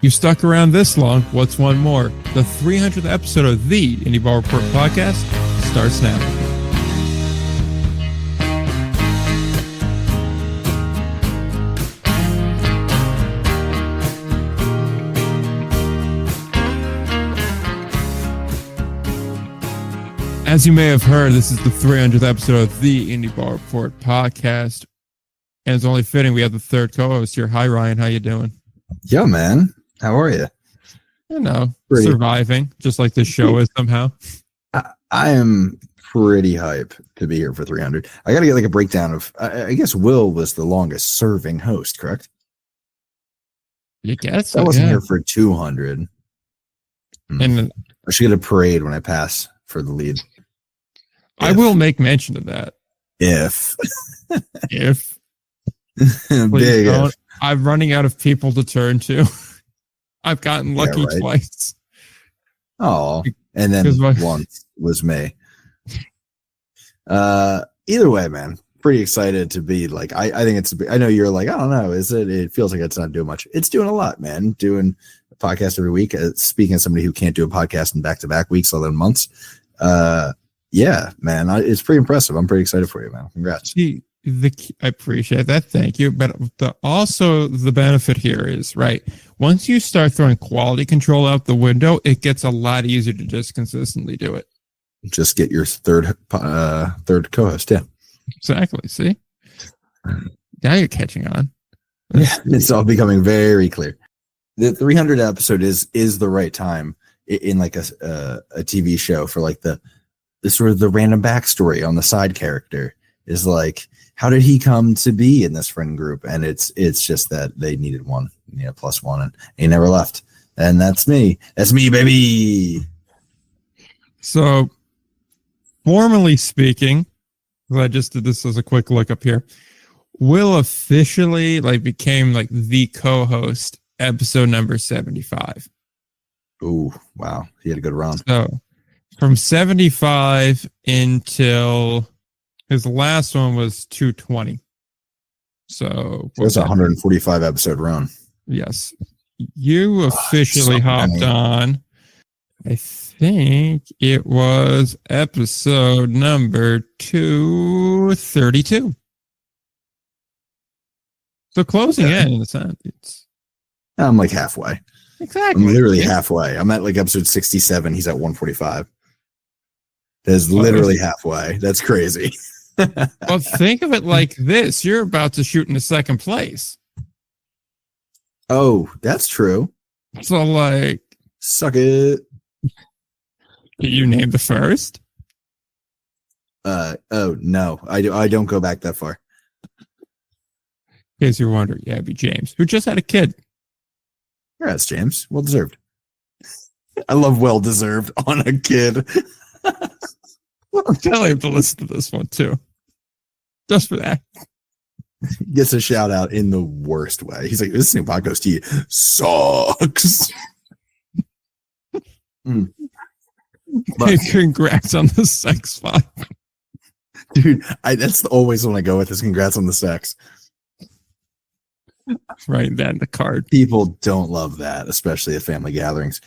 You stuck around this long. What's one more? The 300th episode of the Indy Ball Report podcast starts now. As you may have heard, this is the 300th episode of the Indy Ball Report podcast, and it's only fitting we have the third co-host here. Hi, Ryan. How you doing? Yo, man. How are you? You know, surviving, just like this show is somehow. I am pretty hype to be here for 300. I got to get like a breakdown of, I guess Will was the longest serving host, correct? You guess I wasn't here for 200. And I should get a parade when I pass for the lead. I will make mention of that. If. Big don't. If. I'm running out of people to turn to. I've gotten lucky twice. Oh, and then once was me. Either way, man, pretty excited to be like, I think it's, I know you're like, I don't know, is it? It feels like it's not doing much. It's doing a lot, man. Doing a podcast every week. Speaking of somebody who can't do a podcast in back-to-back weeks, 11 months. Yeah, man, it's pretty impressive. I'm pretty excited for you, man. Congrats. I appreciate that. Thank you. But also the benefit here is, right, once you start throwing quality control out the window, it gets a lot easier to just consistently do it. Just get your third co-host. Yeah, exactly. See, now you're catching on. Yeah, it's all becoming very clear. The 300 episode is the right time in like a TV show for like the sort of the random backstory on the side character is like, how did he come to be in this friend group? And it's just that they needed one, plus one, and he never left. And that's me. That's me, baby. So, formally speaking, I just did this as a quick look up here. Will officially became the co-host episode number 75. Ooh, wow. He had a good run. So, from 75 until his last one was 220. So it was a 145 episode run. Yes. You officially hopped on. I think it was episode number 232. So closing in a sense. I'm like halfway. Exactly. I'm literally halfway. I'm at like episode 67. He's at 145. That's literally halfway. That's crazy. Well, think of it like this. You're about to shoot into second place. Oh, that's true. So, suck it. Did you name the first? Oh, no. I don't go back that far. In case you're wondering, yeah, it'd be James, who just had a kid. Congrats, James. Well deserved. I love well deserved on a kid. I'm telling him to listen to this one too. Just for that. Gets a shout out in the worst way. He's like, this new podcast to you sucks. Hey, congrats on the sex spot. Dude, that's always when I go with this. Congrats on the sex. Right then, the card. People don't love that, especially at family gatherings.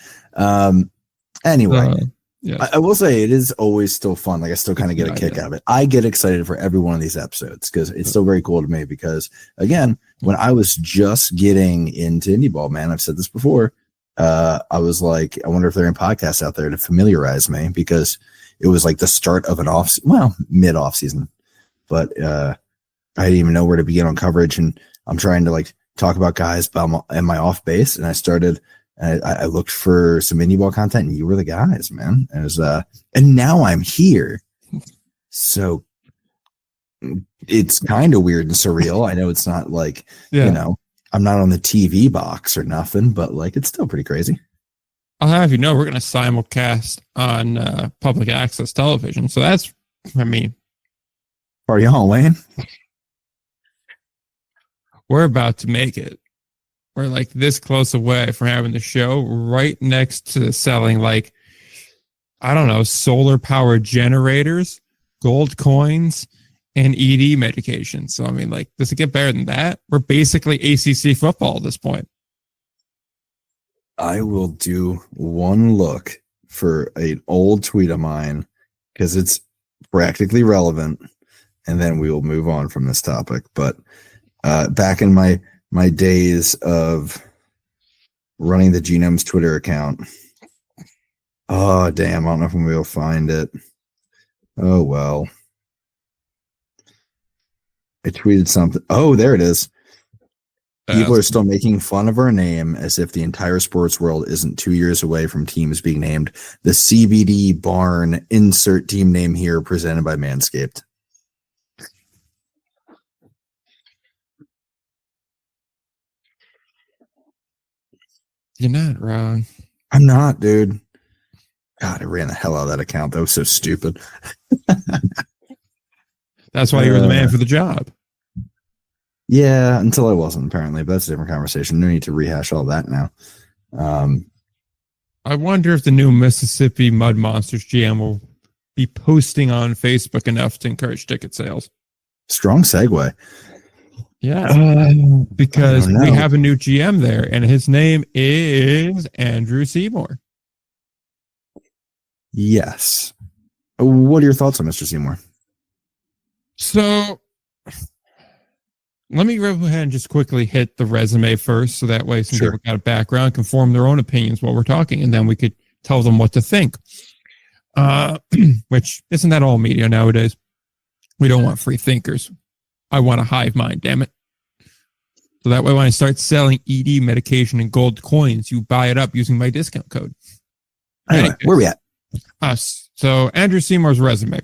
Anyway. Yeah. I will say it is always still fun. Like I still kind of get a kick out of it. I get excited for every one of these episodes because it's still very cool to me because again, when I was just getting into Indy Ball, man, I've said this before. I was like, I wonder if there are any podcasts out there to familiarize me because it was like the start of an mid off season, but I didn't even know where to begin on coverage. And I'm trying to talk about guys in my off base. And I started, I looked for some Indy Ball content, and you were the guys, man. It was, and now I'm here, so it's kind of weird and surreal. I know it's not I'm not on the TV box or nothing, but it's still pretty crazy. I'll have you know we're going to simulcast on public access television, so that's, party on, Wayne. We're about to make it. We're this close away from having the show right next to selling solar powered generators, gold coins, and ED medication. So, does it get better than that? We're basically ACC football at this point. I will do one look for an old tweet of mine because it's practically relevant, and then we will move on from this topic. But back in my days of running the Genome's Twitter account, oh damn, I don't know if we'll find it. Oh well, I tweeted something. Oh, there it is. People are still making fun of our name as if the entire sports world isn't 2 years away from teams being named the CBD Barn insert team name here presented by Manscaped. You're not wrong. I'm not, dude. God, I ran the hell out of that account. That was so stupid. That's why you were the man for the job. Yeah, until I wasn't, apparently, but that's a different conversation. No need to rehash all that now. I wonder if the new Mississippi Mud Monsters GM will be posting on Facebook enough to encourage ticket sales. Strong segue. Yeah, because we have a new GM there, and his name is Andrew Seymour. Yes. What are your thoughts on Mr. Seymour? So let me go ahead and just quickly hit the resume first, so that way some people got a background, can form their own opinions while we're talking, and then we could tell them what to think. Which isn't that all media nowadays? We don't want free thinkers. I want a hive mind, damn it. So that way when I start selling ED medication and gold coins, you buy it up using my discount code. Anyway, where are we at? Us. So Andrew Seymour's resume.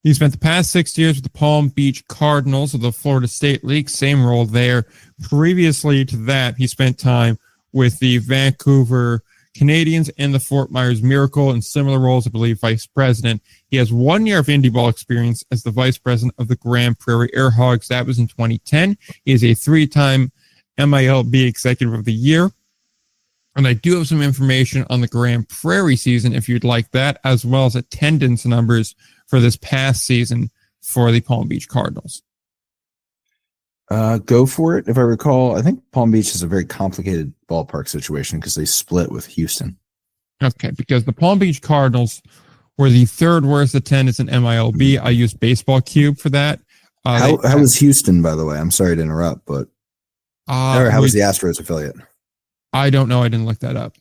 He spent the past 6 years with the Palm Beach Cardinals of the Florida State League, same role there. Previously to that, he spent time with the Vancouver Canadians and the Fort Myers Miracle in similar roles, I believe, vice president. He has 1 year of Indy Ball experience as the vice president of the Grand Prairie Airhogs. That was in 2010. He is a 3-time MILB Executive of the Year. And I do have some information on the Grand Prairie season, if you'd like that, as well as attendance numbers for this past season for the Palm Beach Cardinals. Go for it. If I recall, I think Palm Beach is a very complicated ballpark situation because they split with Houston. Okay, because the Palm Beach Cardinals were the 3rd worst attendance in MILB. I used Baseball Cube for that. How was Houston, by the way? I'm sorry to interrupt, but how was the Astros affiliate? I don't know. I didn't look that up.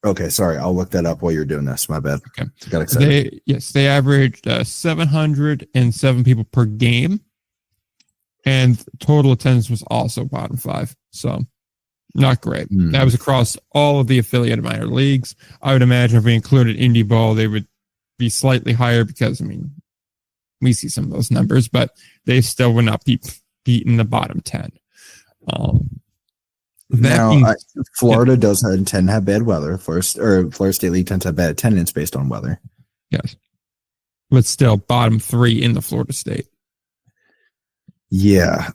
Okay, sorry. I'll look that up while you're doing this. My bad. Okay. Got excited. They averaged 707 people per game, and total attendance was also bottom 5. So not great. That was across all of the affiliated minor leagues. I would imagine if we included Indy Ball, they would be slightly higher because, I mean, we see some of those numbers, but they still would not be beating the bottom 10. Florida does tend to have bad weather. Florida State League tends to have bad attendance based on weather. Yes. But still bottom 3 in the Florida State. Yeah.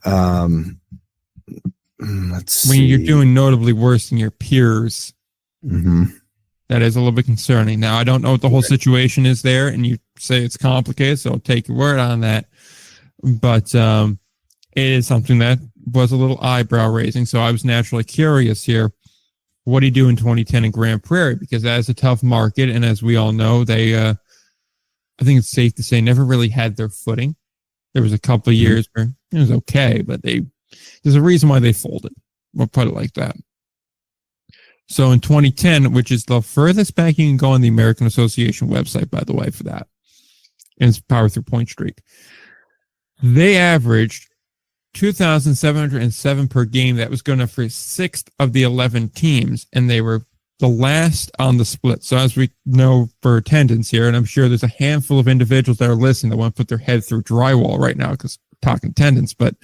Let's see. When you're doing notably worse than your peers, that is a little bit concerning. Now, I don't know what the whole situation is there, and you say it's complicated, so I'll take your word on that. But it is something that was a little eyebrow raising. So I was naturally curious here. What do you do in 2010 in Grand Prairie? Because that is a tough market. And as we all know, they, I think it's safe to say, never really had their footing. There was a couple of years where it was okay, but there's a reason why they folded. We'll put it like that. So in 2010, which is the furthest back you can go on the American Association website, by the way, for that, and it's power through point streak, they averaged 2,707 per game. That was going to for 6th of the 11 teams, and they were the last on the split. So as we know for attendance here, and I'm sure there's a handful of individuals that are listening that want to put their head through drywall right now because we're talking attendance, but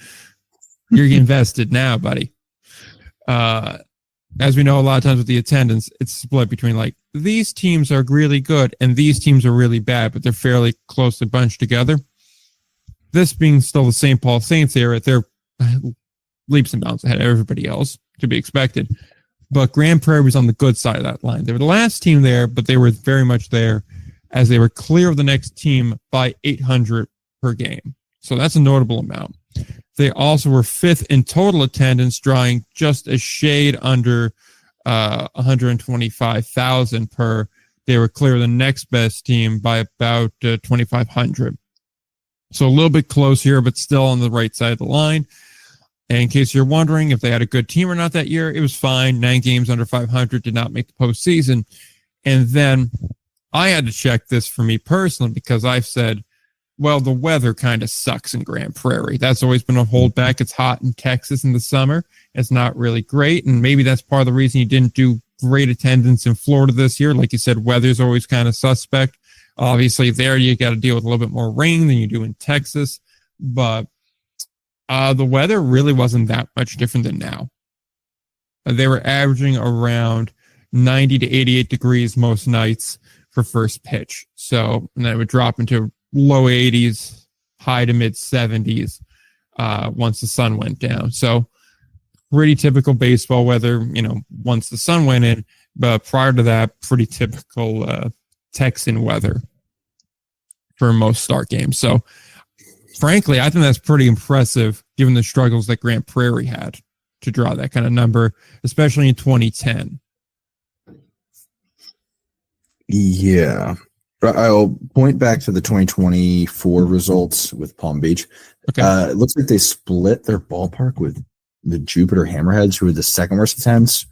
you're invested now, buddy. As we know, a lot of times with the attendance, it's split between like these teams are really good and these teams are really bad, but they're fairly closely bunched together. This being still the St. Paul Saints era, they're leaps and bounds ahead of everybody else, to be expected. But Grand Prairie was on the good side of that line. They were the last team there, but they were very much there as they were clear of the next team by 800 per game. So that's a notable amount. They also were 5th in total attendance, drawing just a shade under 125,000 per. They were clear the next best team by about 2,500. So a little bit close here, but still on the right side of the line. And in case you're wondering if they had a good team or not that year, it was fine. 9 games under 500 did not make the postseason. And then I had to check this for me personally because I've said, well, the weather kind of sucks in Grand Prairie. That's always been a holdback. It's hot in Texas in the summer. It's not really great. And maybe that's part of the reason you didn't do great attendance in Florida this year. Like you said, weather's always kind of suspect. Obviously, there you got to deal with a little bit more rain than you do in Texas. But the weather really wasn't that much different than now. They were averaging around 90 to 88 degrees most nights for first pitch. So, and then it would drop into low 80s, high to mid 70s once the sun went down. So pretty typical baseball weather, once the sun went in. But prior to that, pretty typical Texan weather for most start games. So frankly, I think that's pretty impressive given the struggles that Grand Prairie had to draw that kind of number, especially in 2010. Yeah. I'll point back to the 2024 results with Palm Beach. Okay. It looks like they split their ballpark with the Jupiter Hammerheads, who were the second worst attendance.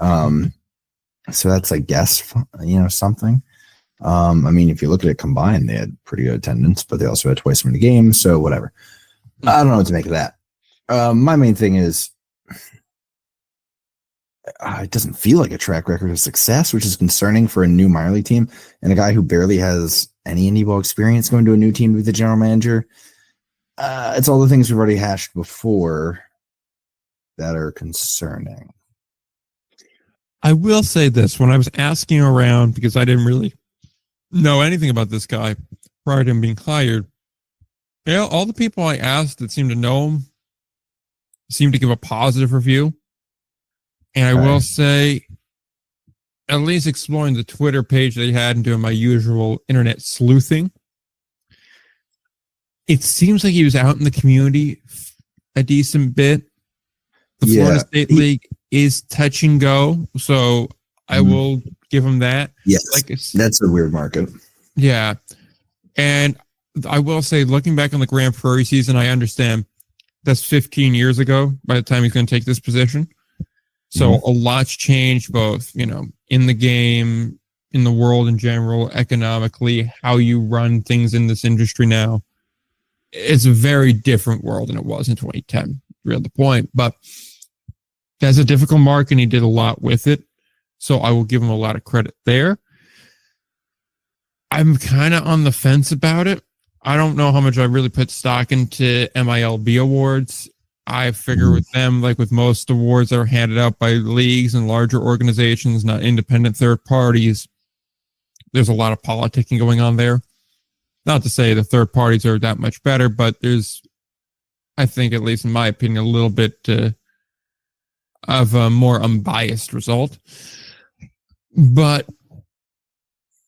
So that's, I guess, something. I mean, if you look at it combined, they had pretty good attendance, but they also had twice as many games. So whatever. I don't know what to make of that. My main thing is it doesn't feel like a track record of success, which is concerning for a new minor league team and a guy who barely has any indie ball experience going to a new team to be the general manager. It's all the things we've already hashed before that are concerning. I will say this. When I was asking around, because I didn't really know anything about this guy prior to him being hired, all the people I asked that seemed to know him seemed to give a positive review. And I will say, at least exploring the Twitter page they had and doing my usual internet sleuthing, it seems like he was out in the community a decent bit. The Florida State League is touch and go, so I will give him that. Yes, that's a weird market. Yeah, and I will say, looking back on the Grand Prairie season, I understand that's 15 years ago by the time he's going to take this position. So a lot's changed, both, in the game, in the world in general, economically, how you run things in this industry now. It's a very different world than it was in 2010, really the point. But that's a difficult market, and he did a lot with it. So I will give him a lot of credit there. I'm kind of on the fence about it. I don't know how much I really put stock into MILB awards. I figure with them, like with most awards that are handed out by leagues and larger organizations, not independent third parties, there's a lot of politicking going on there. Not to say the third parties are that much better, but there's, I think, at least in my opinion, a little bit of a more unbiased result. But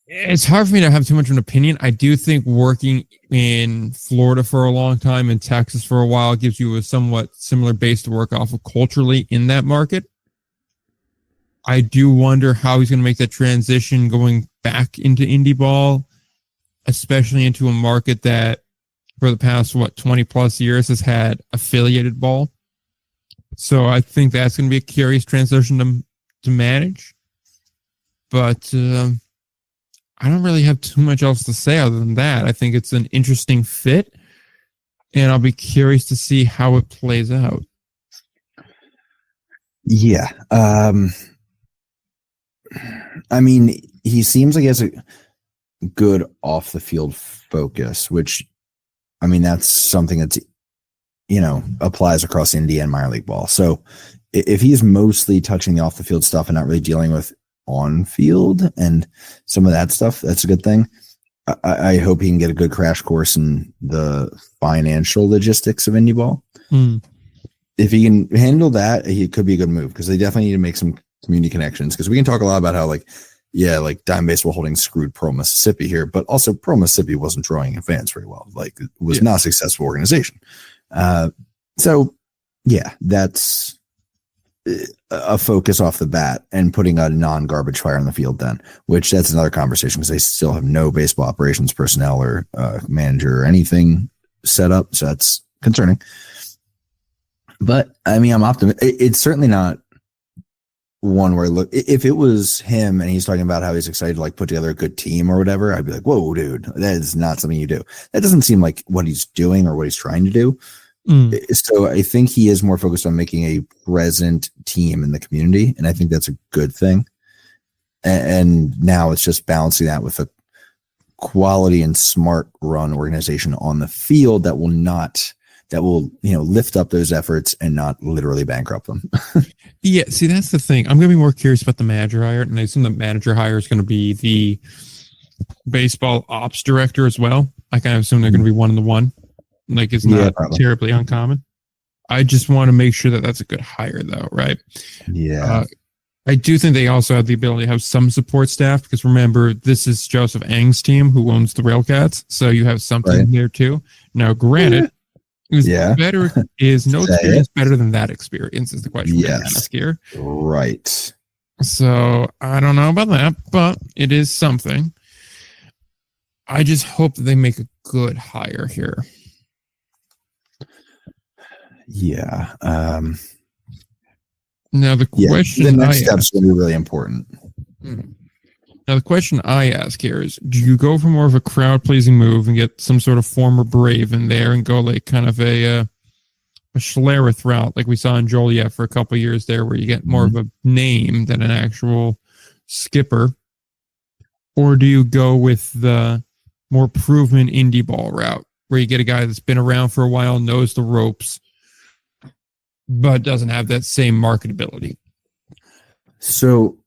it's hard for me to have too much of an opinion. I do think working in Florida for a long time and Texas for a while gives you a somewhat similar base to work off of culturally in that market. I do wonder how he's going to make that transition going back into indie ball, especially into a market that for the past, 20 plus years has had affiliated ball. So I think that's going to be a curious transition to manage. But I don't really have too much else to say other than that. I think it's an interesting fit, and I'll be curious to see how it plays out. Yeah. I mean, he seems like he has a good off the field focus, which, I mean, that's something that's, applies across Indy and minor league ball. So if he's mostly touching the off the field stuff and not really dealing with on field and some of that stuff, that's a good thing. I hope he can get a good crash course in the financial logistics of indie ball. If he can handle that, he could be a good move, because they definitely need to make some community connections, because we can talk a lot about how Dime Baseball Holdings screwed Pro Mississippi here, but also Pro Mississippi wasn't drawing in fans very well. Like, it was not a successful organization. So yeah, that's a focus off the bat and putting a non-garbage fire on the field then, which that's another conversation because they still have no baseball operations personnel or manager or anything set up. So that's concerning. But I mean, I'm optimistic. It's certainly not one where look, if it was him and he's talking about how he's excited to like put together a good team or whatever, I'd be like, whoa, dude, that is not something you do. That doesn't seem like what he's doing or what he's trying to do. So I think he is more focused on making a present team in the community. And I think that's a good thing. And now it's just balancing that with a quality and smart run organization on the field that will, lift up those efforts and not literally bankrupt them. Yeah. See, that's the thing. I'm going to be more curious about the manager hire. And I assume the manager hire is going to be the baseball ops director as well. I kind of assume they're going to be 1-on-1. Like it's not terribly uncommon. I just want to make sure that that's a good hire though, right? Yeah. I do think they also have the ability to have some support staff because remember, this is Joseph Ang's team who owns the Railcats. So you have something there too. Now, granted, is no experience better than that experience is the question we ask here. Right. So I don't know about that, but it is something. I just hope that they make a good hire here. Yeah. Now the question, the next step's going to be really important. Now the question I ask here is: do you go for more of a crowd-pleasing move and get some sort of former Brave in there and go like kind of a Schlereth route, like we saw in Joliet for a couple of years there, where you get more of a name than an actual skipper, or do you go with the more proven Indy Ball route, where you get a guy that's been around for a while, knows the ropes, but doesn't have that same marketability? So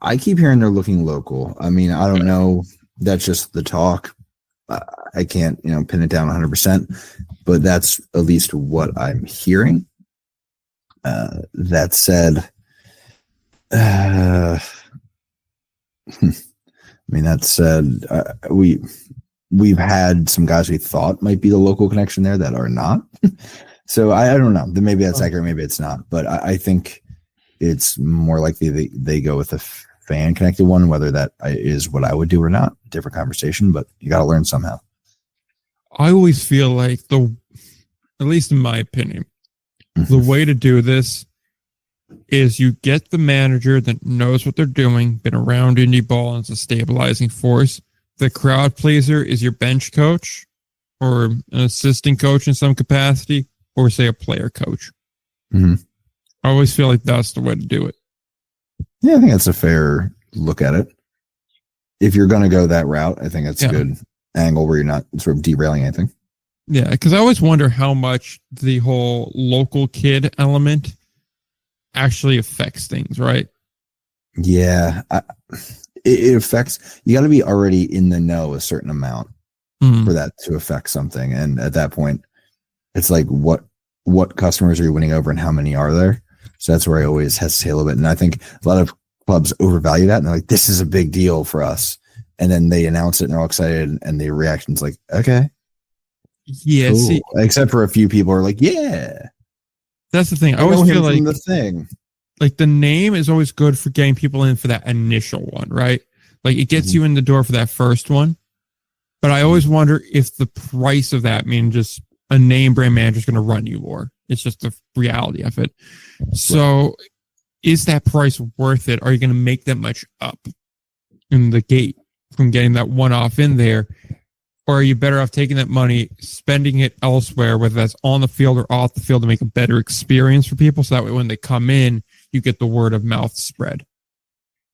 I keep hearing they're looking local. I mean, I don't know. That's just the talk. I can't, pin it down 100%, but that's at least what I'm hearing. That said, we've had some guys we thought might be the local connection there that are not. So I don't know. Maybe that's accurate. Maybe it's not. But I think it's more likely they go with a fan connected one. Whether that is what I would do or not, different conversation. But you got to learn somehow. I always feel like at least in my opinion, the way to do this is you get the manager that knows what they're doing, been around Indy Ball and is a stabilizing force. The crowd pleaser is your bench coach or an assistant coach in some capacity, or say a player coach. I always feel like that's the way to do it. Yeah, I think that's a fair look at it. If you're going to go that route, I think that's a good angle where you're not sort of derailing anything. Yeah, because I always wonder how much the whole local kid element actually affects things, right? Yeah, it affects. You got to be already in the know a certain amount for that to affect something, and at that point, it's like what customers are you winning over, and how many are there? So that's where I always hesitate a little bit, and I think a lot of clubs overvalue that, and they're like, "This is a big deal for us," and then they announce it, and they're all excited, and the reaction's like, "Okay, yeah." Cool. See, except for a few people are like, "Yeah." That's the thing. I always feel like the thing. Like the name is always good for getting people in for that initial one, right? Like it gets you in the door for that first one. But I always wonder if the price of that means just a name brand manager is going to run you more. It's just the reality of it. So is that price worth it? Are you going to make that much up in the gate from getting that one off in there? Or are you better off taking that money, spending it elsewhere, whether that's on the field or off the field, to make a better experience for people? So that way when they come in, you get the word of mouth spread.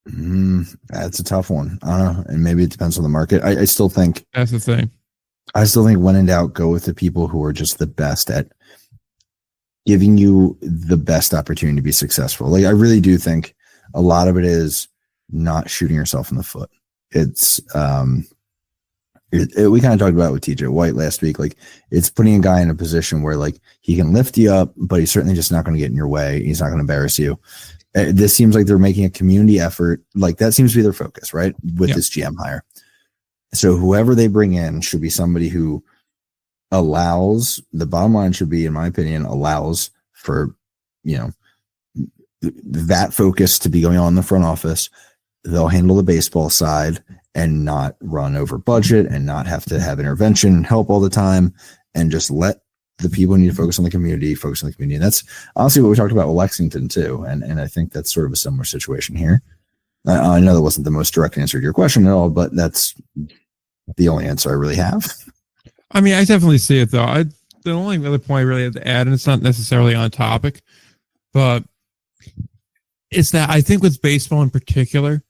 That's a tough one. I don't know. And maybe it depends on the market. I still think that's the thing. I still think when in doubt, go with the people who are just the best at giving you the best opportunity to be successful. Like I really do think a lot of it is not shooting yourself in the foot. It's we kind of talked about it with TJ White last week. Like it's putting a guy in a position where like he can lift you up, but he's certainly just not going to get in your way. He's not going to embarrass you. This seems like they're making a community effort. Like that seems to be their focus, right? With this GM hire. So whoever they bring in should be somebody who allows, the bottom line should be, in my opinion, allows for, that focus to be going on in the front office. They'll handle the baseball side and not run over budget and not have to have intervention and help all the time, and just let the people who need to focus on the community. And that's honestly what we talked about with Lexington too. And I think that's sort of a similar situation here. I know that wasn't the most direct answer to your question at all, but that's the only answer I really have. I mean, I definitely see it though. The only other point I really have to add, and it's not necessarily on topic, but it's that I think with baseball in particular,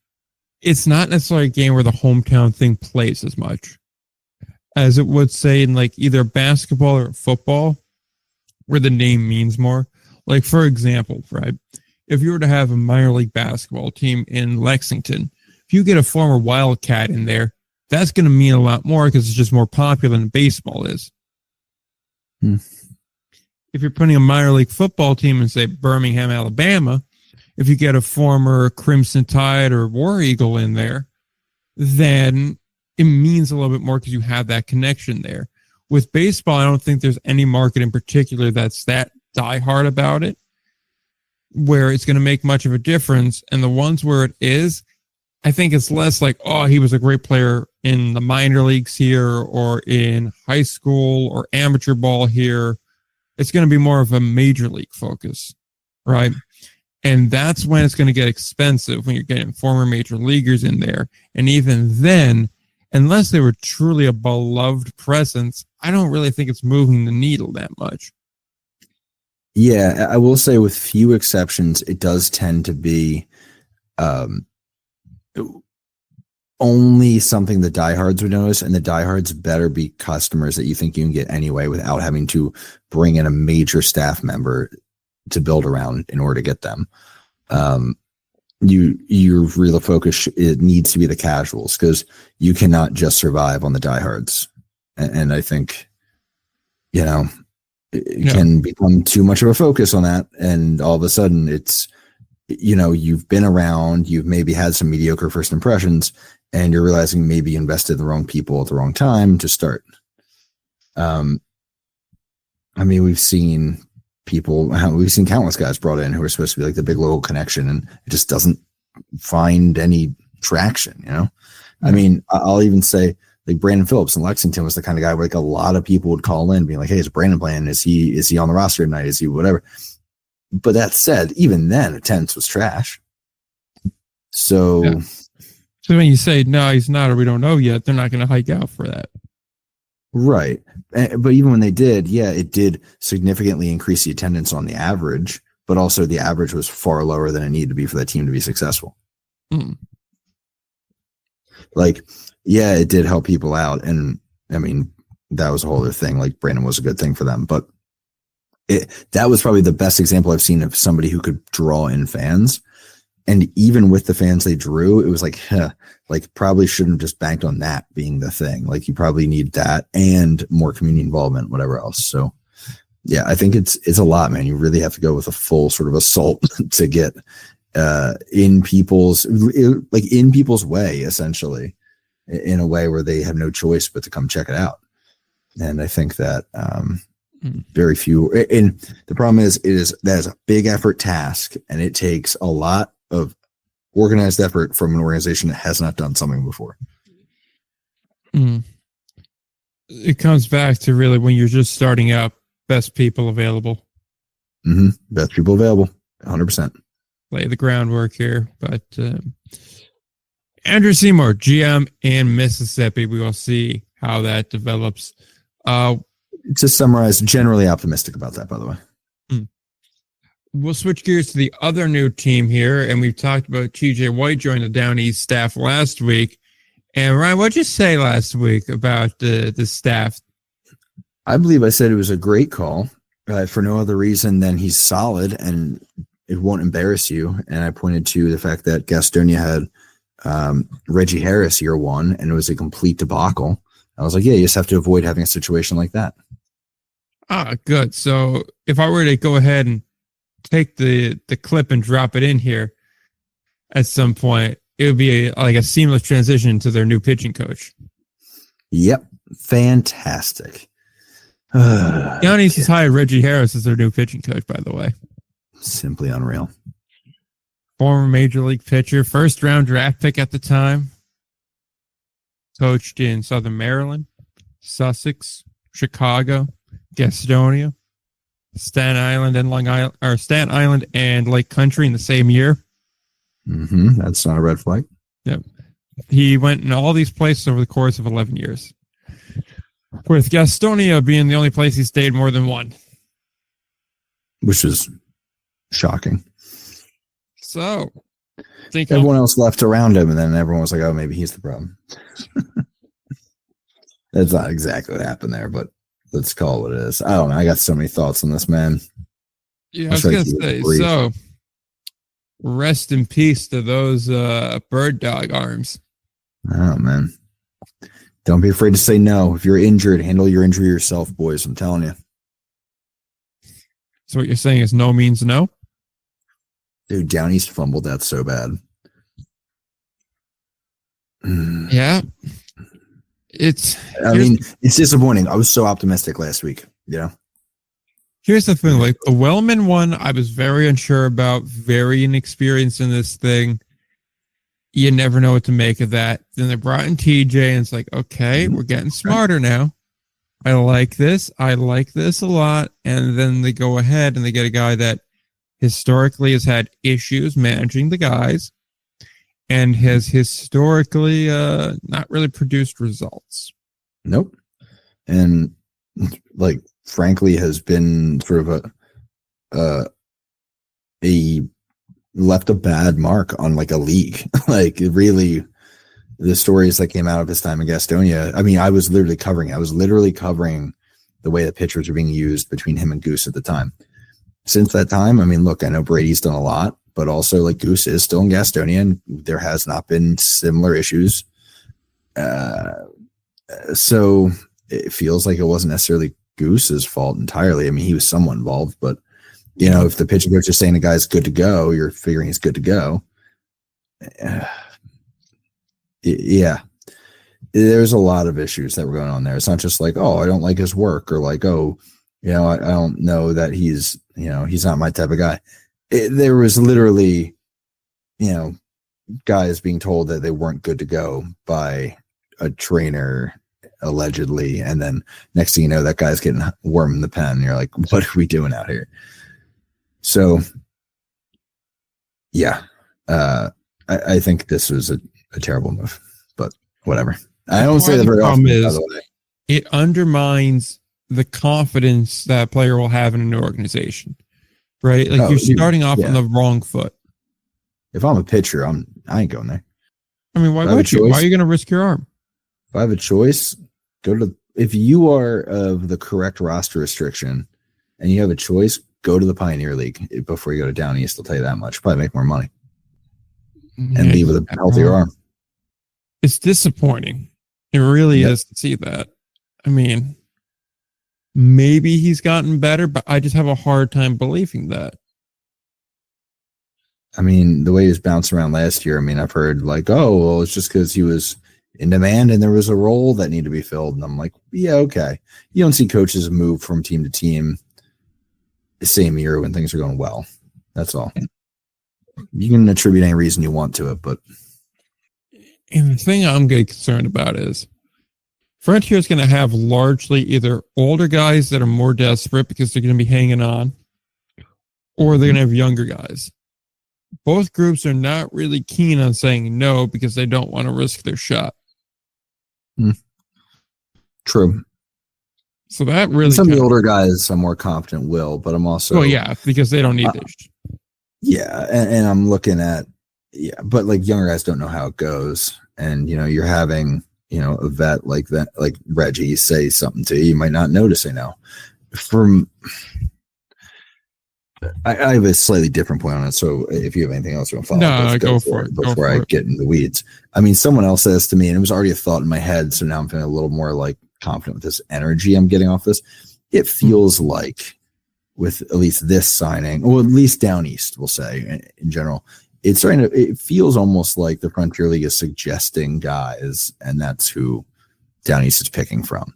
it's not necessarily a game where the hometown thing plays as much as it would say in like either basketball or football, where the name means more. Like, for example, right, if you were to have a minor league basketball team in Lexington, if you get a former Wildcat in there, that's going to mean a lot more because it's just more popular than baseball is. If you're putting a minor league football team in, say, Birmingham, Alabama, if you get a former Crimson Tide or War Eagle in there, then it means a little bit more because you have that connection there. With baseball, I don't think there's any market in particular that's that diehard about it, where it's going to make much of a difference. And the ones where it is, I think it's less like, oh, he was a great player in the minor leagues here or in high school or amateur ball here. It's going to be more of a major league focus, right? And that's when it's going to get expensive, when you're getting former major leaguers in there. And even then, unless they were truly a beloved presence, I don't really think it's moving the needle that much. Yeah, I will say with few exceptions, it does tend to be only something the diehards would notice, and the diehards better be customers that you think you can get anyway without having to bring in a major staff member to build around in order to get them. Your real focus, it needs to be the casuals, because you cannot just survive on the diehards. And I think, it can become too much of a focus on that. And all of a sudden it's, you've been around, you've maybe had some mediocre first impressions, and you're realizing maybe you invested in the wrong people at the wrong time to start. I mean, we've seen countless guys brought in who are supposed to be like the big local connection, and it just doesn't find any traction, I mean, I'll even say like Brandon Phillips in Lexington was the kind of guy where like a lot of people would call in being like, hey, is Brandon playing? Is he on the roster tonight? Is he whatever? But that said, even then attendance was trash. So, So when you say, no, he's not, or we don't know yet, they're not going to hike out for that. Right. But even when they did, it did significantly increase the attendance on the average, but also the average was far lower than it needed to be for that team to be successful. Like, it did help people out. And I mean, that was a whole other thing. Like Brandon was a good thing for them, but that was probably the best example I've seen of somebody who could draw in fans. And even with the fans they drew, it was like, probably shouldn't have just banked on that being the thing. Like you probably need that and more community involvement, whatever else. So I think it's a lot, man. You really have to go with a full sort of assault to get in people's way, essentially, in a way where they have no choice but to come check it out. And I think that very few, and the problem is that is a big effort task, and it takes a lot of organized effort from an organization that has not done something before. It comes back to really when you're just starting out, best people available. Best people available, 100%. Lay the groundwork here, but Andrew Seymour, GM in Mississippi. We will see how that develops. To summarize, generally optimistic about that, by the way. We'll switch gears to the other new team here, and we've talked about TJ White joining the Down East staff last week. And Ryan, what'd you say last week about the staff? I believe I said it was a great call for no other reason than he's solid and it won't embarrass you. And I pointed to the fact that Gastonia had Reggie Harris year one, and it was a complete debacle. I was like, you just have to avoid having a situation like that. Good. So if I were to go ahead and take the clip and drop it in here at some point, it would be like a seamless transition to their new pitching coach. Yep. Fantastic. Down East has hired Reggie Harris as their new pitching coach, by the way. Simply unreal. Former Major League pitcher, first round draft pick at the time. Coached in Southern Maryland, Sussex, Chicago, Gastonia, Staten Island and Lake Country in the same year. That's not a red flag. Yep. He went in all these places over the course of 11 years. With Gastonia being the only place he stayed more than one. Which is shocking. So, everyone else left around him, and then everyone was like, oh, maybe he's the problem. That's not exactly what happened there, but let's call it what it is. I don't know. I got so many thoughts on this, man. Yeah, I was going to say, so rest in peace to those bird dog arms. Oh, man. Don't be afraid to say no. If you're injured, handle your injury yourself, boys. I'm telling you. So what you're saying is no means no? Dude, Down East fumbled that so bad. Yeah. It's disappointing. I was so optimistic last week, Here's the thing, like the Wellman one, I was very unsure about, very inexperienced in this thing. You never know what to make of that. Then they brought in TJ, and it's like, okay, we're getting smarter now. I like this a lot. And then they go ahead and they get a guy that historically has had issues managing the guys and has historically not really produced results. Nope. And like, frankly, has been sort of a left a bad mark on like a league. Like, really, the stories that came out of his time in Gastonia. I mean, I was literally covering the way the pitchers were being used between him and Goose at the time. Since that time, I mean, look, I know Brady's done a lot, but also like Goose is still in Gastonia, and there has not been similar issues. So it feels like it wasn't necessarily Goose's fault entirely. I mean, he was somewhat involved, but if the pitching coach is saying the guy's good to go, you're figuring he's good to go. Yeah, there's a lot of issues that were going on there. It's not just like, oh, I don't like his work, or like, oh, I don't know that he's not my type of guy. There was literally, guys being told that they weren't good to go by a trainer, allegedly, and then next thing you know, that guy's getting warm in the pen. And you're like, what are we doing out here? So, yeah, I think this was a terrible move, but whatever. I don't say that very often. By the way. It undermines the confidence that a player will have in an organization, right? Like, you're starting off on the wrong foot. If I'm a pitcher, I ain't going there. I mean, why would you? Why are you going to risk your arm? If I have a choice, if you are of the correct roster restriction and you have a choice, go to the Pioneer League before you go to Down East. I'll tell you that much. Probably make more money and leave with a healthier arm. It's disappointing. It really is to see that. I mean, maybe he's gotten better, but I just have a hard time believing that. I mean, the way he was bouncing around last year, I mean, I've heard like, oh, well, it's just because he was in demand and there was a role that needed to be filled. And I'm like, yeah, okay. You don't see coaches move from team to team the same year when things are going well. That's all. You can attribute any reason you want to it, but. And the thing I'm getting concerned about is Frontier is going to have largely either older guys that are more desperate because they're going to be hanging on, or they're going to have younger guys. Both groups are not really keen on saying no because they don't want to risk their shot. True. So that really... Some of the older guys I'm more confident will, but I'm also... Well, yeah, because they don't need this. Yeah, and I'm looking at... Yeah, but like younger guys don't know how it goes. And, you're having, a vet like that, like Reggie, say something to you. You might not notice, I have a slightly different point on it. So if you have anything else you want to follow up, go for it before I get in the weeds. I mean, someone else says to me, and it was already a thought in my head, so now I'm feeling a little more like confident with this energy I'm getting off this. It feels like with at least this signing, or at least Down East, we'll say in general, it feels almost like the Frontier League is suggesting guys, and that's who Down East is picking from.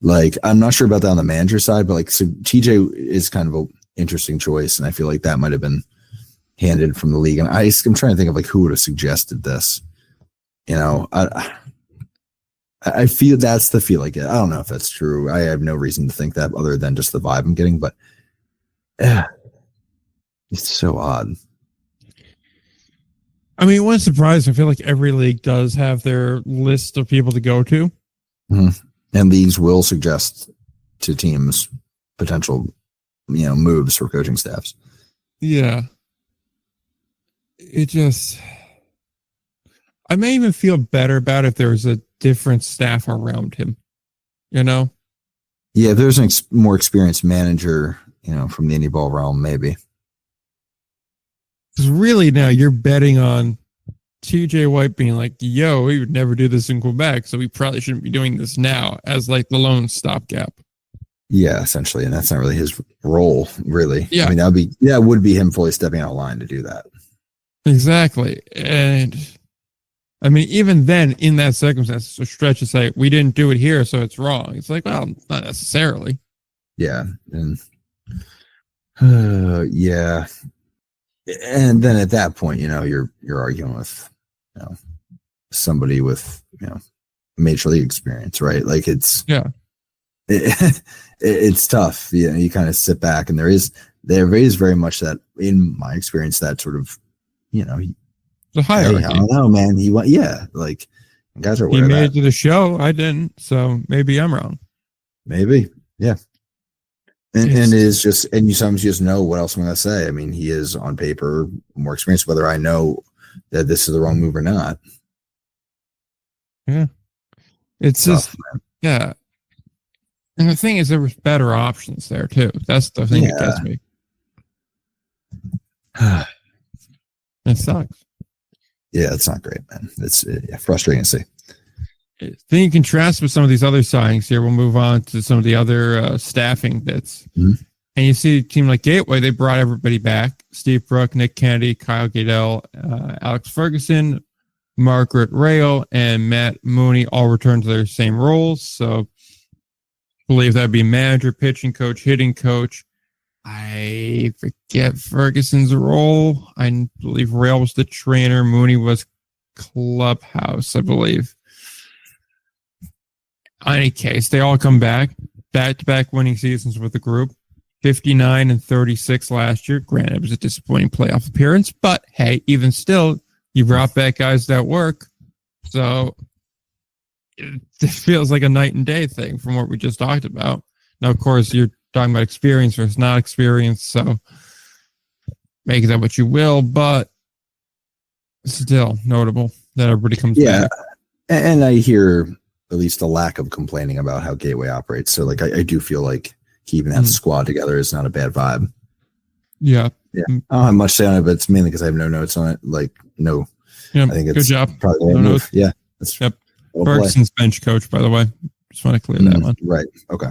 Like, I'm not sure about that on the manager side, but like, so TJ is kind of a interesting choice, and I feel like that might have been handed from the league. And I'm trying to think of like who would have suggested this. You know, I feel that's the feel I get. I don't know if that's true. I have no reason to think that other than just the vibe I'm getting, but it's so odd. I mean, it wouldn't surprise me. I feel like every league does have their list of people to go to. Mm-hmm. And leagues will suggest to teams potential, moves for coaching staffs. Yeah. I may even feel better about if there was a different staff around him, Yeah, if there's a more experienced manager, from the Indy Ball realm, maybe. Because really now you're betting on TJ White being like, yo, we would never do this in Quebec, so we probably shouldn't be doing this now as like the lone stopgap. Yeah, essentially. And that's not really his role, really. Yeah. I mean, that would be him fully stepping out of line to do that. Exactly. And I mean, even then, in that circumstance, it's a stretch to say, we didn't do it here, so it's wrong. It's like, well, not necessarily. Yeah. And yeah. And then at that point, you're arguing with, somebody with, major league experience, right? Like it's tough. You kind of sit back, and there is very much that, in my experience, that sort of, the hierarchy. Hey, I don't know, man. Like guys are. He made it to the show. I didn't, so maybe I'm wrong. Maybe, yeah. And is just, and you sometimes just know what else I'm going to say. I mean, he is on paper more experienced, whether I know that this is the wrong move or not. Yeah. It's tough, just, man. Yeah. And the thing is, there was better options there too. That's the thing that gets me. It sucks. Yeah, it's not great, man. It's frustrating to see. Then you contrast with some of these other signings here. We'll move on to some of the other staffing bits. Mm-hmm. And you see a team like Gateway, they brought everybody back. Steve Brook, Nick Kennedy, Kyle Gadell, Alex Ferguson, Margaret Rail, and Matt Mooney all returned to their same roles. So I believe that'd be manager, pitching coach, hitting coach. I forget Ferguson's role. I believe Rail was the trainer. Mooney was clubhouse, I believe. In any case, they all come back-to-back winning seasons with the group. 59 and 36 last year. Granted, it was a disappointing playoff appearance, but hey, even still, you brought back guys that work. So it feels like a night and day thing from what we just talked about. Now, of course, you're talking about experience versus not experience, so make that what you will, but still notable that everybody comes back. And I hear at least a lack of complaining about how Gateway operates. So like I do feel like keeping that squad together is not a bad vibe. Yeah. I don't have much to say on it, but it's mainly because I have no notes on it. Like no. Yeah, I think it's good job. Probably the right move. Yeah. That's Ferguson's bench coach, by the way. Just want to clear that one. Right. Okay.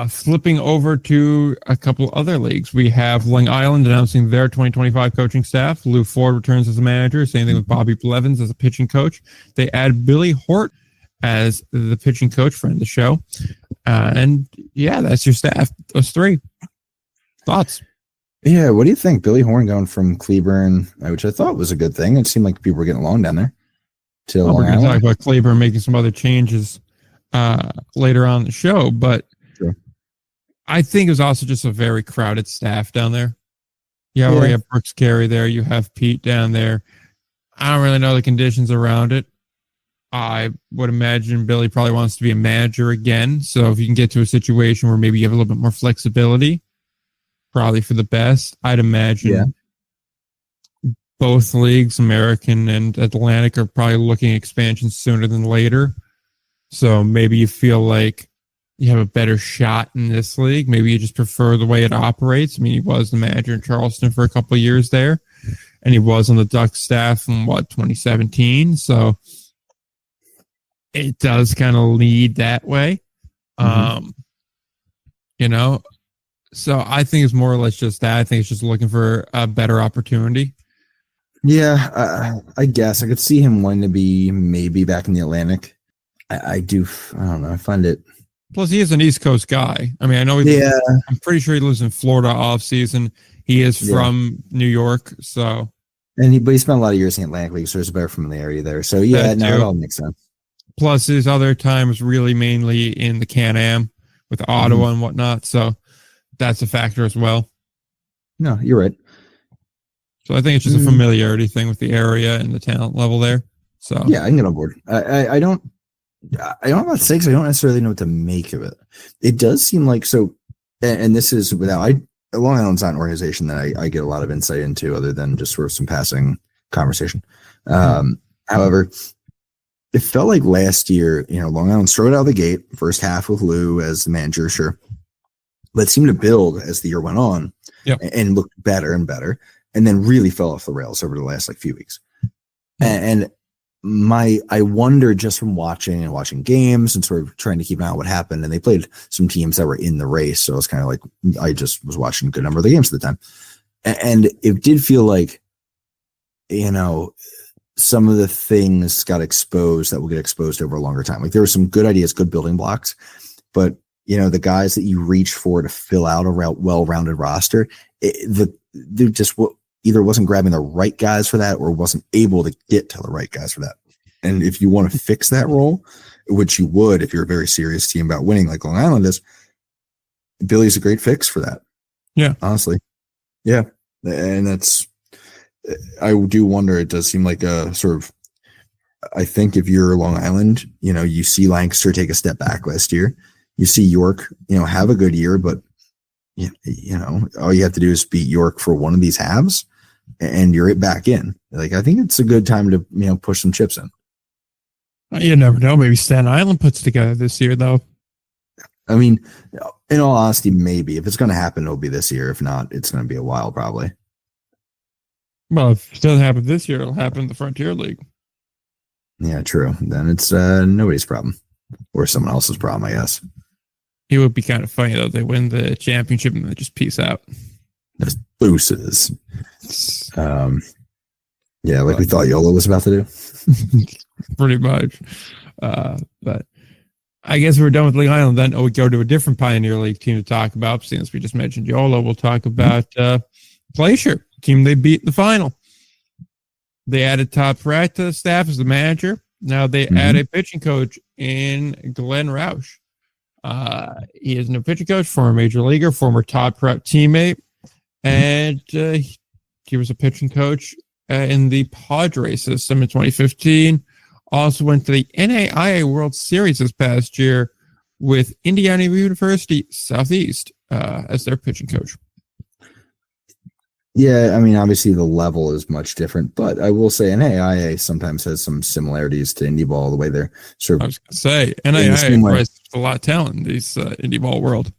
Flipping over to a couple other leagues, we have Long Island announcing their 2025 coaching staff. Lou Ford returns as a manager. Same thing with Bobby Blevins as a pitching coach. They add Billy Hort as the pitching coach, friend of the show. And yeah, that's your staff. Those three. Thoughts? Yeah, what do you think? Billy Horn going from Cleburne, which I thought was a good thing. It seemed like people were getting along down there. We're going to talk about Cleburne making some other changes later on in the show, but sure. I think it was also just a very crowded staff down there. You already have Brooks Carey there. You have Pete down there. I don't really know the conditions around it. I would imagine Billy probably wants to be a manager again. So if you can get to a situation where maybe you have a little bit more flexibility, probably for the best. I'd imagine both leagues, American and Atlantic, are probably looking at expansion sooner than later. So maybe you feel like you have a better shot in this league. Maybe you just prefer the way it operates. I mean, he was the manager in Charleston for a couple of years there, and he was on the Ducks staff in 2017. So it does kind of lead that way. So I think it's more or less just that. I think it's just looking for a better opportunity. Yeah, I guess I could see him wanting to be maybe back in the Atlantic. I don't know. I find it. Plus, he is an East Coast guy. I mean, I know I'm pretty sure he lives in Florida off season. He is Yeah. from New York, so But he spent a lot of years in the Atlantic League, so there's a better familiarity there. So yeah, that no, too. it all makes sense. Plus his other time was really mainly in the Can-Am with Ottawa and whatnot, so that's a factor as well. No, you're right. So I think it's just a familiarity thing with the area and the talent level there. So yeah, I can get on board. I don't know about six. I don't necessarily know what to make of it. It does seem like so, and this is without Long Island's not an organization that I get a lot of insight into, other than just sort of some passing conversation. However, it felt like last year, Long Island strode out of the gate, first half with Lou as the manager, sure, but seemed to build as the year went on, and looked better and better, and then really fell off the rails over the last few weeks. And I wonder, just from watching games and sort of trying to keep an eye on what happened, and they played some teams that were in the race, so it's kind of like I just was watching a good number of the games at the time, and it did feel like some of the things got exposed that will get exposed over a longer time. Like there were some good ideas, good building blocks, but the guys that you reach for to fill out a well-rounded roster, they just either wasn't grabbing the right guys for that or wasn't able to get to the right guys for that. And if you want to fix that role, which you would if you're a very serious team about winning like Long Island is, Billy's a great fix for that. Yeah. Honestly. Yeah. And I do wonder, it does seem like a sort of, I think if you're Long Island, you see Lancaster take a step back last year. You see York, have a good year, but all you have to do is beat York for one of these halves and you're back in. Like, I think it's a good time to, push some chips in. You never know. Maybe Staten Island puts together this year, though. I mean, in all honesty, maybe. If it's going to happen, it'll be this year. If not, it's going to be a while, probably. Well, if it doesn't happen this year, it'll happen in the Frontier League. Yeah, true. Then it's nobody's problem. Or someone else's problem, I guess. It would be kind of funny, though. They win the championship and then just peace out. There's booses. Yeah, like we thought YOLO was about to do. Pretty much. But I guess we're done with Long Island. Then we go to a different Pioneer League team to talk about. Since we just mentioned YOLO, we'll talk about Glacier, team they beat in the final. They added Todd Pratt to the staff as the manager. Now they add a pitching coach in Glenn Roush. He is a new pitching coach, former major leaguer, former Todd Pratt teammate, and he was a pitching coach in the Padres system in 2015. Also went to the NAIA World Series this past year with Indiana University Southeast as their pitching coach. Yeah, I mean, obviously the level is much different, but I will say NAIA sometimes has some similarities to Indy Ball, the way they're sort of. I was going to say, NAIA has a lot of talent in this Indy Ball world.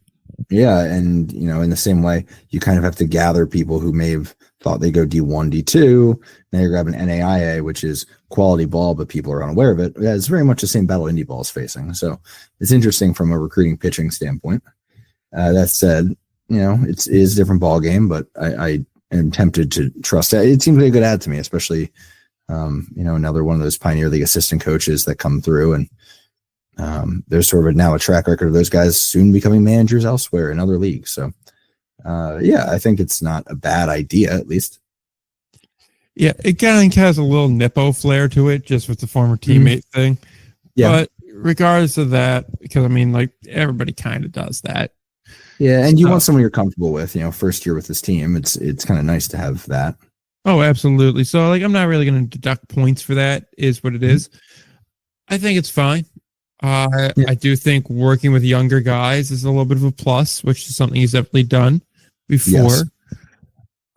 Yeah, and, in the same way, you kind of have to gather people who may have thought they go D1, D2, now you're grabbing NAIA, which is quality ball, but people are unaware of it. Yeah, it's very much the same battle Indy Ball is facing. So it's interesting from a recruiting pitching standpoint. That said, it is a different ball game, but I am tempted to trust it. It seems like a good ad to me, especially, another one of those Pioneer League assistant coaches that come through, and there's sort of now a track record of those guys soon becoming managers elsewhere in other leagues. So, I think it's not a bad idea, at least. Yeah, it kind of has a little Nippo flair to it, just with the former teammate thing. Yeah. But regardless of that, because everybody kind of does that. Yeah, and you want someone you're comfortable with, first year with this team. It's kind of nice to have that. Oh, absolutely. So, I'm not really going to deduct points for that, is what it is. I think it's fine. I do think working with younger guys is a little bit of a plus, which is something he's definitely done before. Yes.